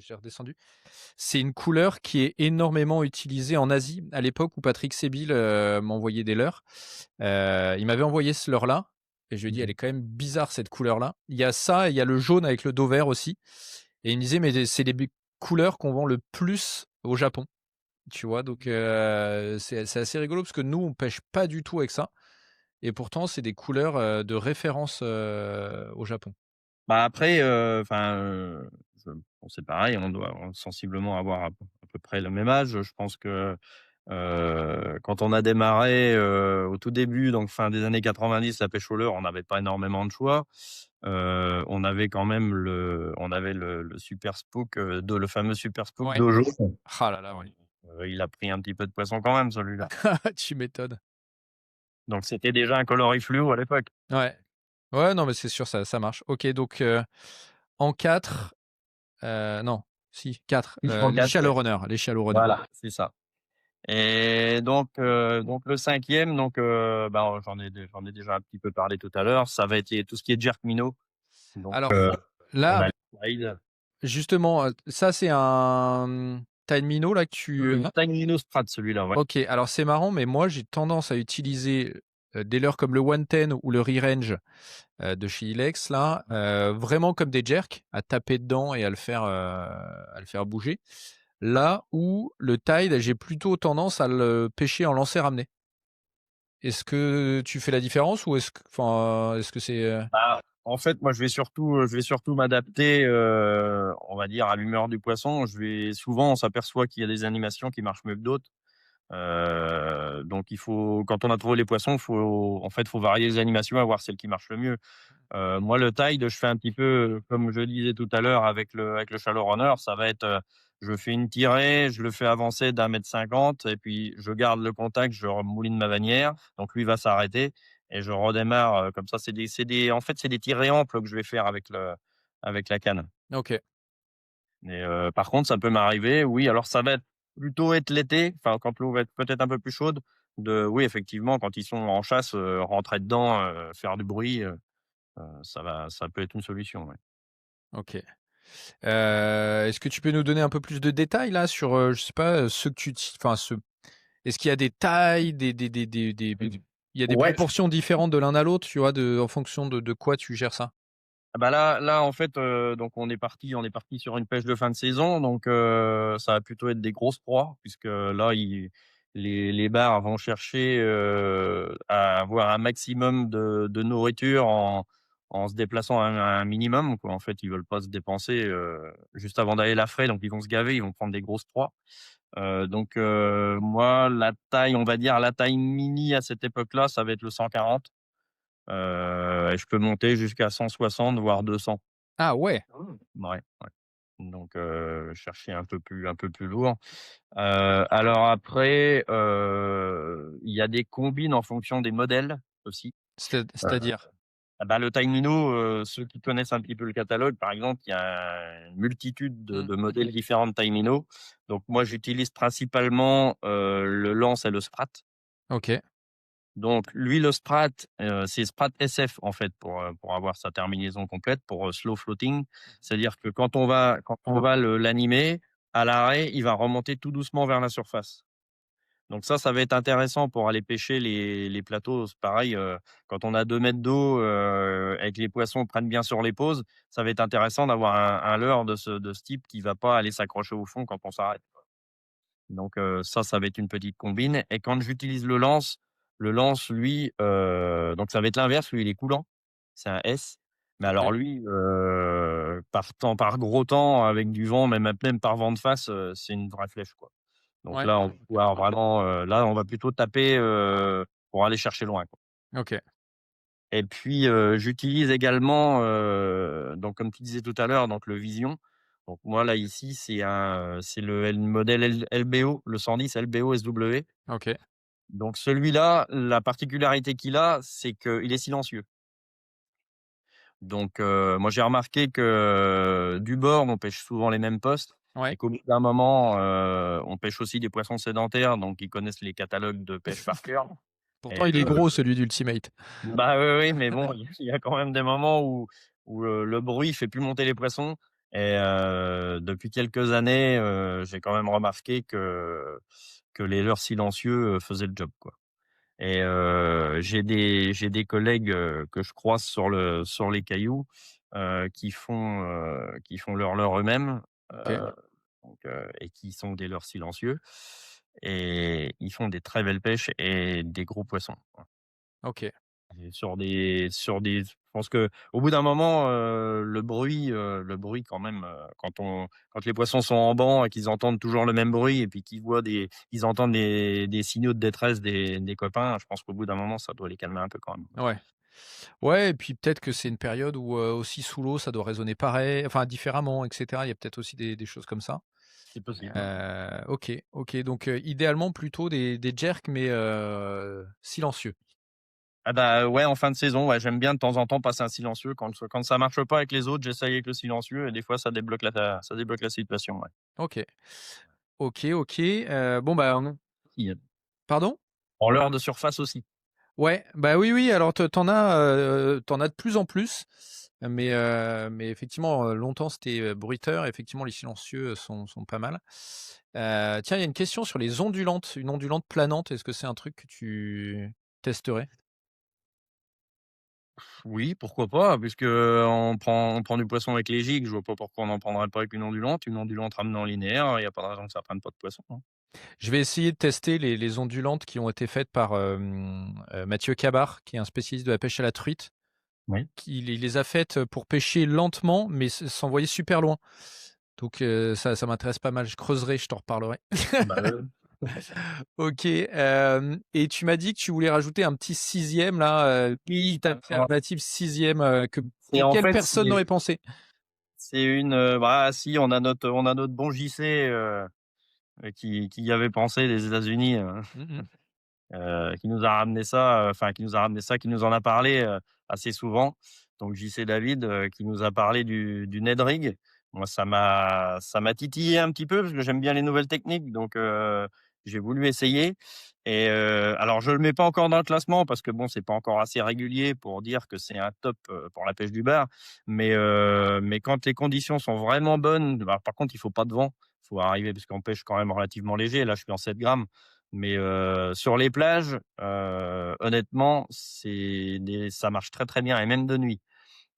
j'ai redescendu. C'est une couleur qui est énormément utilisée en Asie. À l'époque où Patrick Sébille, m'envoyait des leurres, il m'avait envoyé ce leurre-là et je lui ai dit: «Elle Mmh. est quand même bizarre cette couleur-là». Il y a ça et il y a le jaune avec le dos vert aussi et il me disait: «Mais c'est les couleurs qu'on vend le plus au Japon». Tu vois? Donc c'est assez rigolo parce que nous, on pêche pas du tout avec ça et pourtant c'est des couleurs, de référence, au Japon. Bah, après, enfin, je bon, c'est pareil, on doit sensiblement avoir à peu près le même âge. Je pense que, quand on a démarré, au tout début, donc fin des années 90, la pêche au leurre, on n'avait pas énormément de choix. On avait quand même on avait le Super Spook, le fameux Super Spook Ouais. Dojo. Ah là là, oui. Il a pris un petit peu de poisson quand même celui-là. Tu m'étonnes. Donc c'était déjà un coloris fluo à l'époque. Ouais. Ouais, non, mais c'est sûr, ça marche. OK, donc en 4, non, si 4, Ils font les 4, shallow ouais. runners, les shallow runners. Voilà, c'est ça. Et donc le cinquième, bah, j'en ai déjà un petit peu parlé tout à l'heure, ça va être tout ce qui est jerk minnow. Donc Alors on là, a le slide. justement, ça c'est un, tu une minnow là que tu Tiny minnow Strat celui-là, ouais. OK, alors c'est marrant, mais moi j'ai tendance à utiliser, des leurres comme le 110 ou le Re-Range, de chez Ilex là, vraiment comme des jerks, à taper dedans et à le faire bouger. Là où le Tide, j'ai plutôt tendance à le pêcher en lancer ramené. Est-ce que tu fais la différence ou est-ce que c'est, Bah, en fait, moi je vais surtout m'adapter, on va dire à l'humeur du poisson. Souvent on s'aperçoit qu'il y a des animations qui marchent mieux que d'autres. Donc il faut quand on a trouvé les poissons, faut varier les animations et voir celle qui marche le mieux. Moi, le tide, je fais un petit peu, comme je disais tout à l'heure avec le shallow runner, ça va être, je fais une tirée, je le fais avancer d'1,50 m et puis je garde le contact, je remouline ma bannière, donc lui va s'arrêter et je redémarre, comme ça. En fait, c'est des tirées amples que je vais faire avec la canne. OK. Mais par contre, ça peut m'arriver, oui, alors ça va être plutôt être l'été, enfin quand l'eau va être peut-être un peu plus chaude, oui effectivement quand ils sont en chasse, rentrer dedans, faire du bruit, ça peut être une solution, ouais. OK. Est-ce que tu peux nous donner un peu plus de détails là sur, je sais pas, ceux que tu ti enfin est-ce qu'il y a des tailles, des il y a des Ouais. proportions différentes de l'un à l'autre, tu vois, en fonction de quoi tu gères ça? Ah bah là en fait, donc on est parti sur une pêche de fin de saison, donc ça va plutôt être des grosses proies puisque là les bars vont chercher, à avoir un maximum de nourriture en se déplaçant un minimum, quoi. En fait, ils veulent pas se dépenser, juste avant d'aller la fraie, donc ils vont se gaver, ils vont prendre des grosses proies. Donc moi la taille, on va dire la taille mini à cette époque-là, ça va être le 140. Et je peux monter jusqu'à 160 voire 200. Ah ouais! Ouais, ouais. Donc chercher un peu plus lourd. Alors après, il y a des combines en fonction des modèles aussi. Heu, C'est-à-dire? bah, le Taimino, ceux qui connaissent un petit peu le catalogue, par exemple, il y a une multitude de Mmh. de modèles différents de Taimino. Donc moi, j'utilise principalement, le Lance et le Sprat. OK. Donc lui, le Sprat, c'est Sprat SF en fait pour avoir sa terminaison complète, pour, slow floating. C'est-à-dire que quand on va l'animer, à l'arrêt, il va remonter tout doucement vers la surface. Donc ça va être intéressant pour aller pêcher les plateaux. C'est pareil, quand on a 2 mètres d'eau, et que les poissons prennent bien sur les pauses, ça va être intéressant d'avoir un leurre de ce type qui va pas aller s'accrocher au fond quand on s'arrête. Donc ça va être une petite combine et quand j'utilise le lance lui, donc ça va être l'inverse, lui il est coulant, c'est un S. Mais alors OK. lui, par gros temps avec du vent, même par vent de face, c'est une vraie flèche, quoi. Donc Ouais. là, on va OK. pouvoir vraiment, là, on va plutôt taper, pour aller chercher loin, quoi. OK. Et puis, j'utilise également, donc comme tu disais tout à l'heure, donc le Vision. Donc moi là ici, c'est le modèle LBO, le 110 LBO SW. OK. Donc celui-là, la particularité qu'il a, c'est qu'il est silencieux. Donc moi j'ai remarqué que du bord, on pêche souvent les mêmes postes et Ouais. qu'au bout d'un moment, on pêche aussi des poissons sédentaires, donc ils connaissent les catalogues de pêche par cœur. Pourtant, Et il est gros celui d'Ultimate. bah, oui, oui, mais bon, il y a quand même des moments où le bruit fait plus monter les poissons et depuis quelques années, j'ai quand même remarqué que les leurres silencieux, faisaient le job, quoi. Et j'ai des collègues, que je croise sur les cailloux, qui font leurs leurres eux-mêmes, OK. donc et qui sont des leurres silencieux et ils font des très belles pêches et des gros poissons. OK. Et sur des je pense qu'au bout d'un moment, le bruit quand même, quand les poissons sont en banc et qu'ils entendent toujours le même bruit et puis qu'ils entendent des signaux de détresse des copains, je pense qu'au bout d'un moment, ça doit les calmer un peu quand même. Ouais. Ouais et puis peut-être que c'est une période où, aussi sous l'eau, ça doit résonner pareil, enfin différemment et cetera. Il y a peut-être aussi des choses comme ça. C'est possible, ouais. OK, OK, donc idéalement plutôt des jerks mais silencieux. Ah bah, ouais, en fin de saison, ouais, j'aime bien de temps en temps passer un silencieux quand ça marche pas avec les autres, j'essaye avec le silencieux et des fois ça débloque la situation, ouais. OK. OK, OK, bon, bah, Si, pardon? en leurre de surface aussi. Ouais, bah, oui, oui, alors tu en as de plus en plus, mais effectivement, longtemps c'était, bruiteur. Effectivement, les silencieux, sont pas mal. Tiens, il y a une question sur les ondulantes, une ondulante planante, est-ce que c'est un truc que tu testerais? Oui, pourquoi pas? Puisque on prend du poisson avec les gigs, je vois pas pourquoi on n'en prendrait pas avec une ondulante. Une ondulante ramenée en linéaire, il y a pas de raison que ça prenne pas de poisson, hein. Je vais essayer de tester les ondulantes qui ont été faites par, Mathieu Cabard, qui est un spécialiste de la pêche à la truite. Oui. Il les a faites, pour pêcher lentement, mais s'envoyer super loin. Donc ça m'intéresse pas mal. Je creuserai, je t'en reparlerai. Bah, OK, et tu m'as dit que tu voulais rajouter un petit sixième là, oui, petite alternative 6e, que et en auquel fait, personne n'aurait pensé. bah, si on a notre bon JC, qui y avait pensé des États-Unis, Mmh mh. qui nous a ramené ça, enfin qui nous en a parlé, assez souvent. Donc JC David, qui nous a parlé du Ned Rig. Moi, ça m'a titillé un petit peu parce que j'aime bien les nouvelles techniques, donc j'ai voulu essayer et alors je le mets pas encore dans le classement parce que bon, c'est pas encore assez régulier pour dire que c'est un top, pour la pêche du bar, mais quand les conditions sont vraiment bonnes, bah, par contre, il faut pas de vent. Il faut arriver parce qu'on pêche quand même relativement léger. Là, je suis en 7 grammes, mais sur les plages, honnêtement, ça marche très, très bien et même de nuit.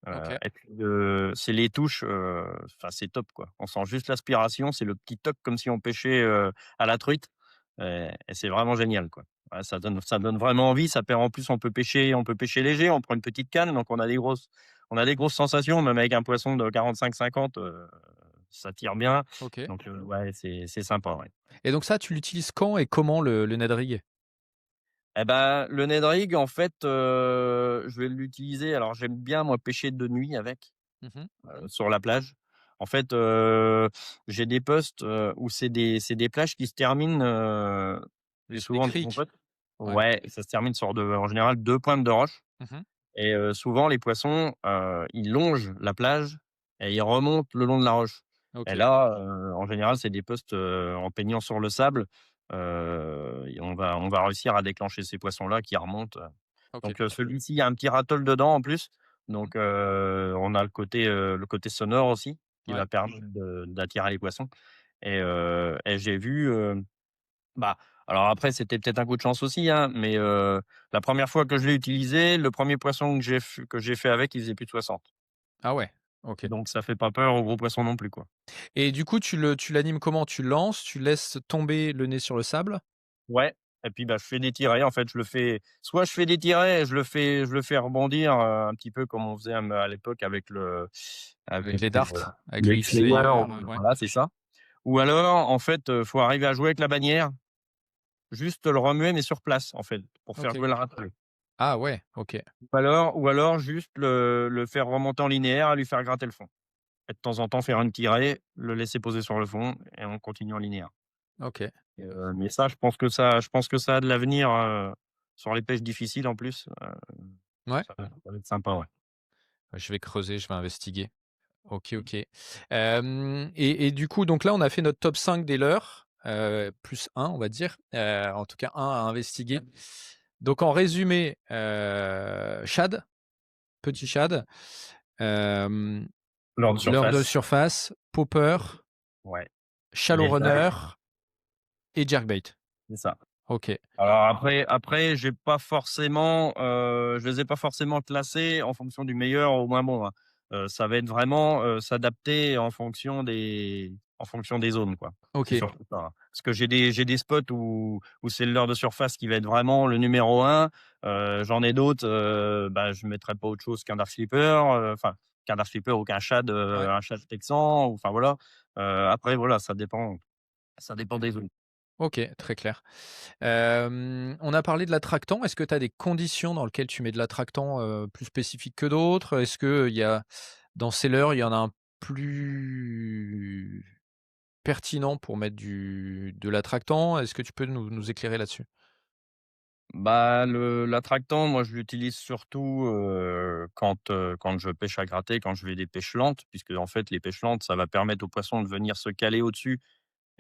OK, Et puis, c'est les touches, enfin, c'est top, quoi. On sent juste l'aspiration, c'est le petit toc comme si on pêchait, à la truite et c'est vraiment génial, quoi. Ouais, ça donne vraiment envie, ça en plus, on peut pêcher léger, on prend une petite canne, donc on a des grosses sensations, même avec un poisson de 45-50, ça tire bien, OK. donc ouais, c'est sympa, ouais. Et donc ça, tu l'utilises quand et comment le Ned Rig? Et ben, le Ned Rig, en fait, je vais l'utiliser alors j'aime bien, moi, pêcher de nuit avec. Mmh. Sur la plage. En fait, j'ai des postes, où c'est des plages qui se terminent, Des souvent dans mon criques? poste Ouais. ouais, ça se termine sur en général 2 pointes de roche Mmh. et souvent les poissons, ils longent la plage et ils remontent le long de la roche et OK. là, en général, c'est des postes, en peignant sur le sable, et on va réussir à déclencher ces poissons-là qui remontent. OK, Donc top. celui-ci, il y a un petit rattle dedans en plus. Mmh. Donc on a le côté sonore aussi qui Ouais. va permettre d'attirer les poissons et j'ai vu, bah, alors après c'était peut-être un coup de chance aussi, hein, mais la première fois que je l'ai utilisé, le premier poisson que j'ai fait avec, il faisait plus de 60. Ah ouais, OK. Donc ça fait pas peur aux gros poissons non plus, quoi. Et du coup, tu l'animes comment? Tu lances, tu laisses tomber le nez sur le sable? Ouais et puis, bah, je fais des tirets, en fait, je le fais soit je fais des tirets et je le fais rebondir, un petit peu comme on faisait à l'époque Avec avec, les darts? Avec le le X-Layer, X-Layer, ouais. voilà, c'est ça. Ou alors, en fait, faut arriver à jouer avec la bannière, juste le remuer, mais sur place, en fait, pour faire OK. jouer le rattler. Ah ouais, OK. Ou alors juste le faire remonter en linéaire et lui faire gratter le fond. Et de temps en temps faire une tirée, le laisser poser sur le fond et on continue en linéaire. OK. Mais ça, je pense que ça a de l'avenir, sur les pêches difficiles en plus, Ouais. ça va être sympa, ouais. Je vais creuser, je vais investiguer. OK, OK. Et du coup, donc là, on a fait notre top 5 des leurres, plus un, on va dire, en tout cas un à investiguer. Donc en résumé, shad, petit shad, hem, Lors de leurre de surface, surface, popper, ouais, shallow guetta, runner et jerkbait. c'est ça. OK, Alors après, j'ai pas forcément, je les ai pas forcément classés en fonction du meilleur au moins bon, hein. Ça va être vraiment, s'adapter en fonction des zones, quoi. C'est OK, surtout ça, hein. Parce que j'ai des spots où c'est le leurre de surface qui va être vraiment le numéro 1. J'en ai d'autres, bah, je mettrais pas autre chose qu'un dark slipper, enfin qu'un dark slipper ou ouais. un shad texan ou enfin voilà. Après voilà, ça dépend des zones. OK, très clair. On a parlé de l'attractant. Est-ce que tu as des conditions dans lesquelles tu mets de l'attractant, plus spécifiques que d'autres? Est-ce qu'il y a dans ces leurres, il y en a un plus pertinent pour mettre de l'attractant? Est-ce que tu peux nous éclairer là-dessus? Bah, le l'attractant, moi, je l'utilise surtout, quand je pêche à gratter, quand je fais des pêches lentes, puisque en fait, les pêches lentes, ça va permettre au poisson de venir se caler au-dessus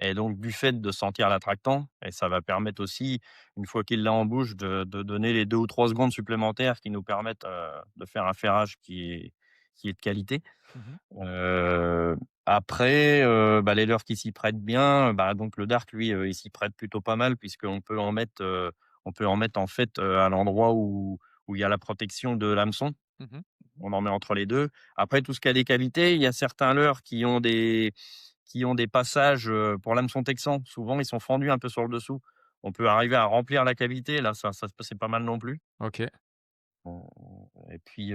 et donc du fait de sentir l'attractant et ça va permettre aussi, une fois qu'il l'a en bouche, de donner les 2 ou 3 secondes supplémentaires qui nous permettent, de faire un ferrage qui est de qualité. Mmh. Heu, Après, bah, les leurres qui s'y prêtent bien, bah, donc le dark lui, il s'y prête plutôt pas mal on peut en mettre en fait, à l'endroit où il y a la protection de l'hameçon. Mmh. On en met entre les 2. Après tout ce qui a des cavités, il y a certains leurres qui ont des passages, pour l'hameçon texan. Souvent, ils sont fendus un peu sur le dessous. On peut arriver à remplir la cavité, là, c'est pas mal non plus. OK, Heu et puis,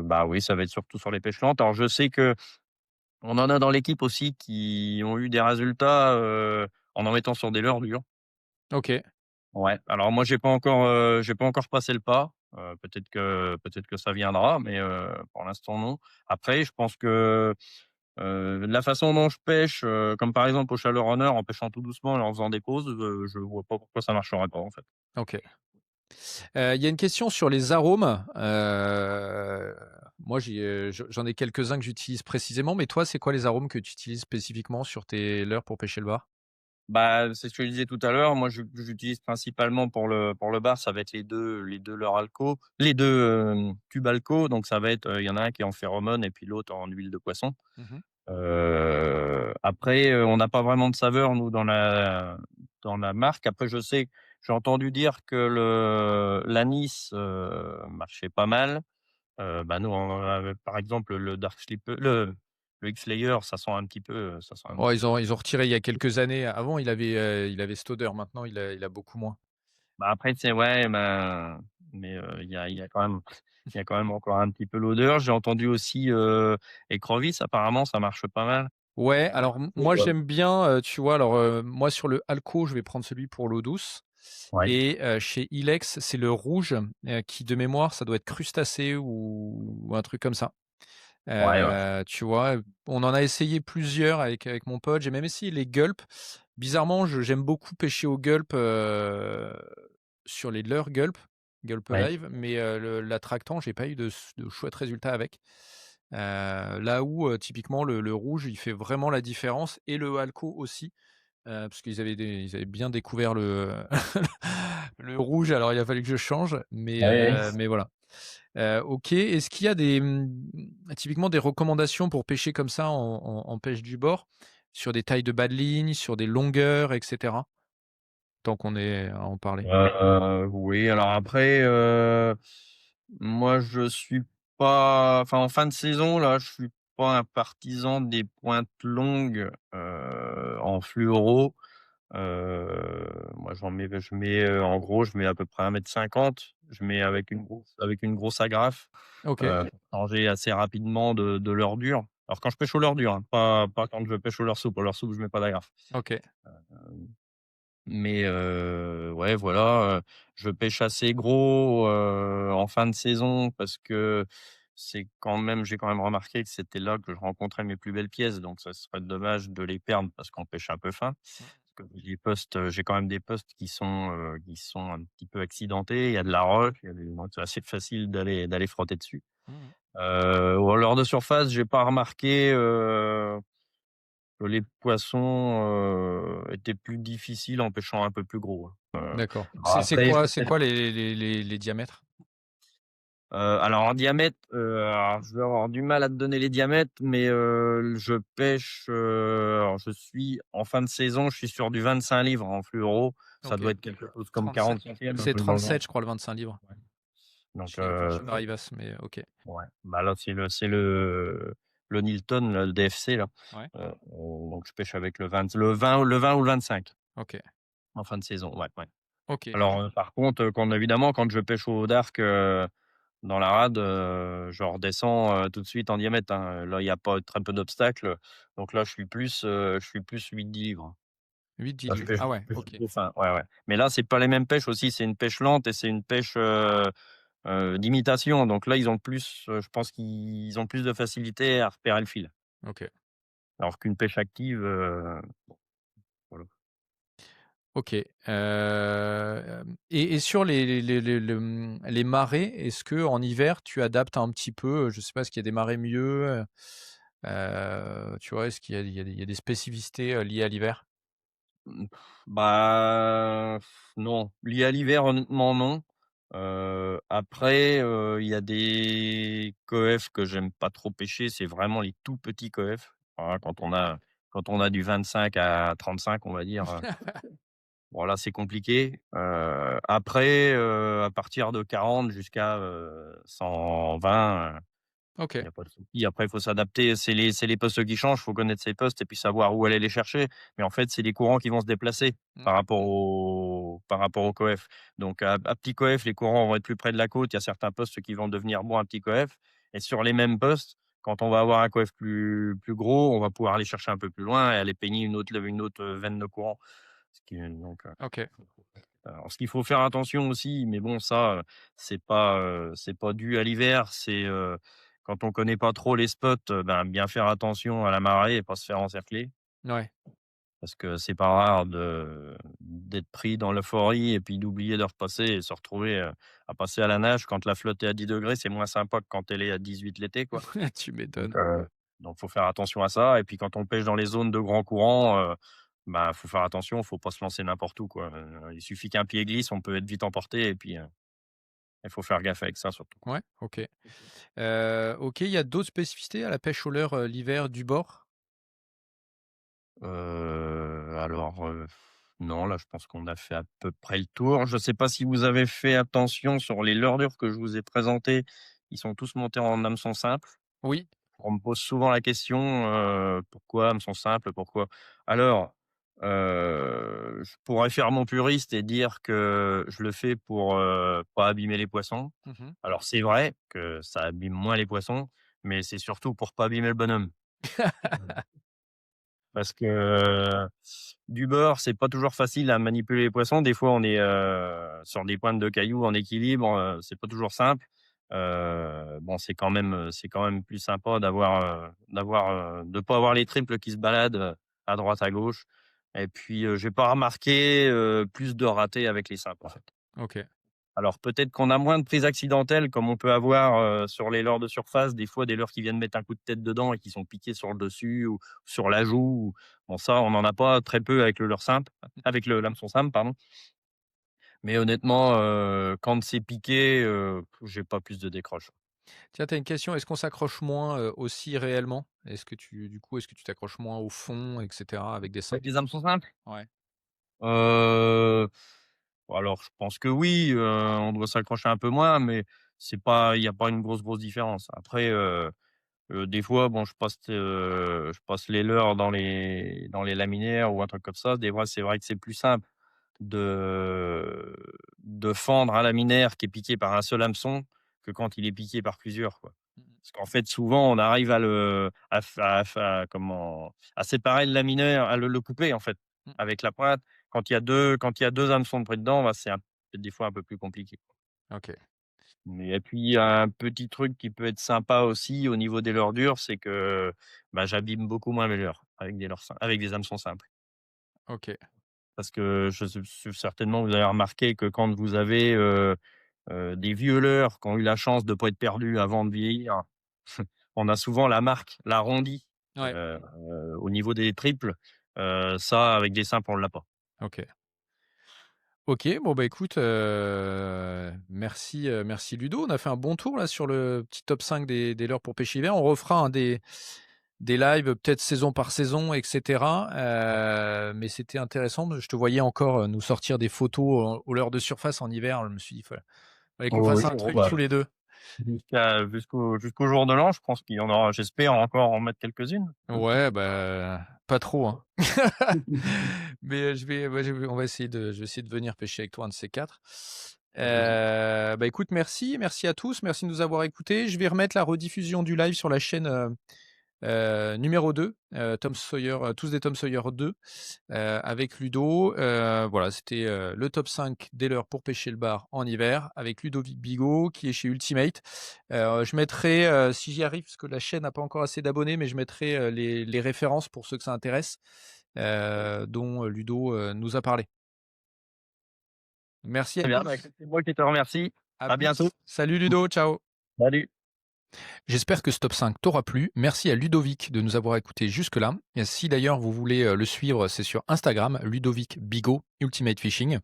bah, oui, ça va être surtout sur les pêches lentes. Alors je sais que on en a dans l'équipe aussi qui ont eu des résultats, en mettant sur des leurres durs. OK, Ouais, alors moi j'ai pas encore passé le pas, peut-être que ça viendra, mais pour l'instant non. Après je pense que, la façon dont je pêche, comme par exemple au shallow runner en pêchant tout doucement et en faisant des pauses, je vois pas pourquoi ça marcherait pas en fait. OK. Il y a une question sur les arômes. Moi, j'en ai quelques-uns que j'utilise précisément, mais toi, c'est quoi les arômes que tu utilises spécifiquement sur tes leurres pour pêcher le bar? Bah, c'est ce que je disais tout à l'heure. Moi, j'utilise principalement pour le bar, ça va être les deux leurres Alco, les 2 tubes Alco. Donc ça va être, il y en a un qui est en phéromone et puis l'autre en huile de poisson. Mmh. Après, on n'a pas vraiment de saveur nous dans la marque. Après j'ai entendu dire que l'anis, marchait pas mal. Bah, nous on avait par exemple le Dark Sleeper, le X-Layer, ça sent un Oh, petit peu. ils ont retiré il y a quelques années. Avant, il avait cette odeur. Maintenant, il a beaucoup moins. Bah, après, c'est ouais, ben, mais il y a quand même encore un petit peu l'odeur. J'ai entendu aussi, écrevisse, apparemment ça marche pas mal. Ouais, alors moi, j'aime bien, tu vois? Alors, moi, sur le Alco, je vais prendre celui pour l'eau douce Ouais, et chez Ilex, c'est le rouge, qui de mémoire, ça doit être crustacé ou un truc comme ça. ouais, ouais, Tu vois? On en a essayé plusieurs avec mon pote. J'ai même essayé les gulps. Bizarrement, j'aime beaucoup pêcher au gulp, sur les leurres gulp, Gulp ouais, Live, mais le l'attractant, j'ai pas eu de chouettes résultats avec. Là où, typiquement le rouge, il fait vraiment la différence et le Alco aussi, parce ils avaient bien découvert le rouge, alors il a fallu que je change, ouais. mais voilà. OK. Est-ce qu'il y a typiquement des recommandations pour pêcher comme ça en pêche du bord? Sur des tailles de bas de ligne, sur des longueurs et cetera? Tant qu'on est à en parler. Oui, alors après, moi je suis pas enfin en fin de saison là, je suis pas un partisan des pointes longues, en fluoro. Moi je mets, en gros, je mets à peu près 1,50 m. Je mets avec une grosse agrafe, OK, pour changer assez rapidement de leurre dure. Alors quand je pêche au leurre dur, hein, pas quand je pêche au leurre souple. Au leurre souple, je mets pas d'agrafe. OK, Mais ouais, voilà, je pêche assez gros, en fin de saison parce que j'ai quand même remarqué que c'était là que je rencontrais mes plus belles pièces, donc ça serait dommage de les perdre parce qu'on pêche un peu fin. mmh, Parce que j'ai quand même des postes qui sont un petit peu accidentés. Il y a de la roche, il y a des donc c'est assez facile d'aller frotter dessus. mmh. Ou alors de surface, j'ai pas remarqué, que les poissons, étaient plus difficiles en pêchant un peu plus gros, hein. D'accord. Alors après C'est quoi les diamètres? alors en diamètre, alors je vais avoir du mal à te donner les diamètres, mais je pêche, alors en fin de saison, je suis sur du 25 livres en fluoro. Ça OK. doit être quelque chose comme 37. 40 centièmes, un C'est truc dans le genre. 37, je crois, le 25 livres Ouais. Donc chez Arrivas, mais OK. ouais, bah là, c'est le Nilton, là, le DFC là, Ouais, donc je pêche avec le 20 ou le 25 OK, en fin de saison, ouais, ouais. OK. Alors, par contre, quand je pêche au dark, dans la rade, je redescends, tout de suite en diamètre, hein. Là, il y a pas très peu d'obstacles, donc là, je suis plus 8-10 livres. 8-10 Là, je livres. pêche Ah ouais, je pêche OK. plutôt fin, ouais, ouais. Mais là, c'est pas les mêmes pêches aussi, c'est une pêche lente et c'est une pêche, d'imitation. Donc là, je pense qu'ils ont plus de facilité à repérer le fil. OK. Alors qu'une pêche active, voilà. OK. Et sur les marées, est-ce que en hiver, tu adaptes un petit peu, je sais pas, est-ce qu'il y a des marées mieux, tu vois? Est-ce qu'il y a il y a des spécificités, liées à l'hiver? Mmh, bah, non. Lié à l'hiver, honnêtement, non. Après, il y a des coefs que j'aime pas trop pêcher, c'est vraiment les tout petits coefs. Voilà, quand on a du 25 à 35, on va dire, bon là, c'est compliqué. Après, à partir de 40 jusqu'à, 120. Il OK. y a pas de souci. Après, il faut s'adapter. C'est les postes qui changent. Il faut connaître ses postes et puis savoir où aller les chercher. Mais en fait, c'est les courants qui vont se déplacer Mmh. par rapport au coef. Donc à petit coef, les courants vont être plus près de la côte. Il y a certains postes qui vont devenir bons à petit coef. Et sur les mêmes postes, quand on va avoir un coef plus gros, on va pouvoir aller chercher un peu plus loin et aller peigner une autre veine de courant. Ce qui est donc OK. alors ce qu'il faut faire attention aussi, mais bon ça, c'est pas dû à l'hiver, quand on connaît pas trop les spots, ben, bien faire attention à la marée et pas se faire encercler. Ouais. Parce que c'est pas rare d'être pris dans l'euphorie et puis d'oublier de repasser et se retrouver, à passer à la nage quand la flotte est à 10 degrés, c'est moins sympa que quand elle est à 18 l'été, quoi. Tu Donc m'étonnes. faut faire attention à ça et puis quand on pêche dans les zones de grand courant, bah, faut faire attention, faut pas se lancer n'importe où, quoi. Il suffit qu'un pied glisse, on peut être vite emporté et puis, il faut faire gaffe avec ça surtout. Ouais, OK. OK, il y a d'autres spécificités à la pêche au leurre, l'hiver du bord? Alors, non, là, je pense qu'on a fait à peu près le tour. Je ne sais pas si vous avez fait attention sur les leurres dures que je vous ai présentés. Ils sont tous montés en hameçon simple. Oui. On me pose souvent la question, pourquoi hameçon simple? Pourquoi? Alors, je pourrais faire mon puriste et dire que je le fais pour, pas abîmer les poissons. Mmh. Alors c'est vrai que ça abîme moins les poissons, mais c'est surtout pour pas abîmer le bonhomme. Parce que, du beurre, c'est pas toujours facile à manipuler les poissons. Des fois, on est, sur des pointes de cailloux en équilibre, c'est pas toujours simple. Bon, c'est quand même plus sympa de pas avoir les triples qui se baladent, à droite, à gauche et puis, j'ai pas remarqué, plus de ratés avec les simples, en fait. OK. Alors peut-être qu'on a moins de prises accidentelles comme on peut avoir, sur les leurres de surface, des fois des leurres qui viennent mettre un coup de tête dedans et qui sont piqués sur le dessus ou sur la joue ou bon ça on en a pas très peu avec le leurre simple, avec le l'hameçon simple pardon. Mais honnêtement, quand c'est piqué, j'ai pas plus de décroche. Tiens, tu as une question, est-ce qu'on s'accroche moins, aussi réellement? Est-ce que tu t'accroches moins au fond et cetera avec des Avec simples? les hameçons simples? Ouais. Heu, alors je pense que oui, on doit s'accrocher un peu moins mais c'est pas il y a pas une grosse différence. Après, des fois, bon, je passe les leurres dans les laminaires ou un truc comme ça. Des fois, c'est vrai que c'est plus simple de fendre un laminaire qui est piqué par un seul hameçon que quand il est piqué par plusieurs, quoi. Mmh mh. Parce qu'en fait, souvent, on arrive à le à comment à séparer le laminaire, à le couper, en fait, Mmh. avec la pointe. Quand il y a 2 hameçons de près dedans, bah, c'est peut-être des fois un peu plus compliqué. OK. Mais et puis un petit truc qui peut être sympa aussi au niveau des leurres dures, c'est que, bah, j'abîme beaucoup moins mes leurres avec des leurres sim avec des hameçons simples. OK. Parce que je suis certainement vous avez remarqué que quand vous avez, des vieux leurres qui ont eu la chance de ne pas être perdus avant de vieillir, on a souvent la marque, l'arrondi, Ouais. au niveau des triples. Ça avec des simples, on l'a pas. OK. OK, bon, bah, écoute, merci Ludo. On a fait un bon tour là sur le petit top 5 des leurres pour pêche hiver. On refera un des lives peut-être saison par saison et cetera, mais c'était intéressant. Je te voyais encore, nous sortir des photos aux leurres de surface en hiver. Je me suis dit: «Fallait qu'on Oui, fasse un bon, truc bah, tous les 2. jusqu'au jour de l'an, je pense qu'il y en aura j'espère encore en mettre quelques-unes. Ouais, bah, pas trop, hein. Mais, on va essayer je vais essayer de venir pêcher avec toi un de ces 4. Bah, écoute, merci à tous, merci de nous avoir écoutés. Je vais remettre la rediffusion du live sur la chaîne, numéro 2, Tom Sawyer, Tous des Tom Sawyer 2, avec Ludo. Voilà, c'était, le top 5 des leurres pour pêcher le bar en hiver avec Ludovic Bigot qui est chez Ultimate. Je mettrai, si j'y arrive, parce que la chaîne n'a pas encore assez d'abonnés, mais je mettrai, les références pour ceux que ça intéresse, dont Ludo, nous a parlé. Merci à Très bien, bah, tous, écoute, c'est moi qui te remercie. à À bientôt. plus. Salut Ludo, ciao. Salut. J'espère que ce top 5 t'aura plu. Merci à Ludovic de nous avoir écoutés jusque-là. Et si d'ailleurs vous voulez, le suivre, c'est sur Instagram, Ludovic Bigot Ultimate Fishing.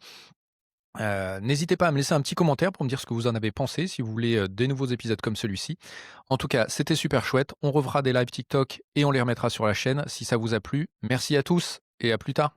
N'hésitez pas à me laisser un petit commentaire pour me dire ce que vous en avez pensé, si vous voulez, des nouveaux épisodes comme celui-ci. En tout cas, c'était super chouette. On refera des lives TikTok et on les remettra sur la chaîne si ça vous a plu. Merci à tous et à plus tard.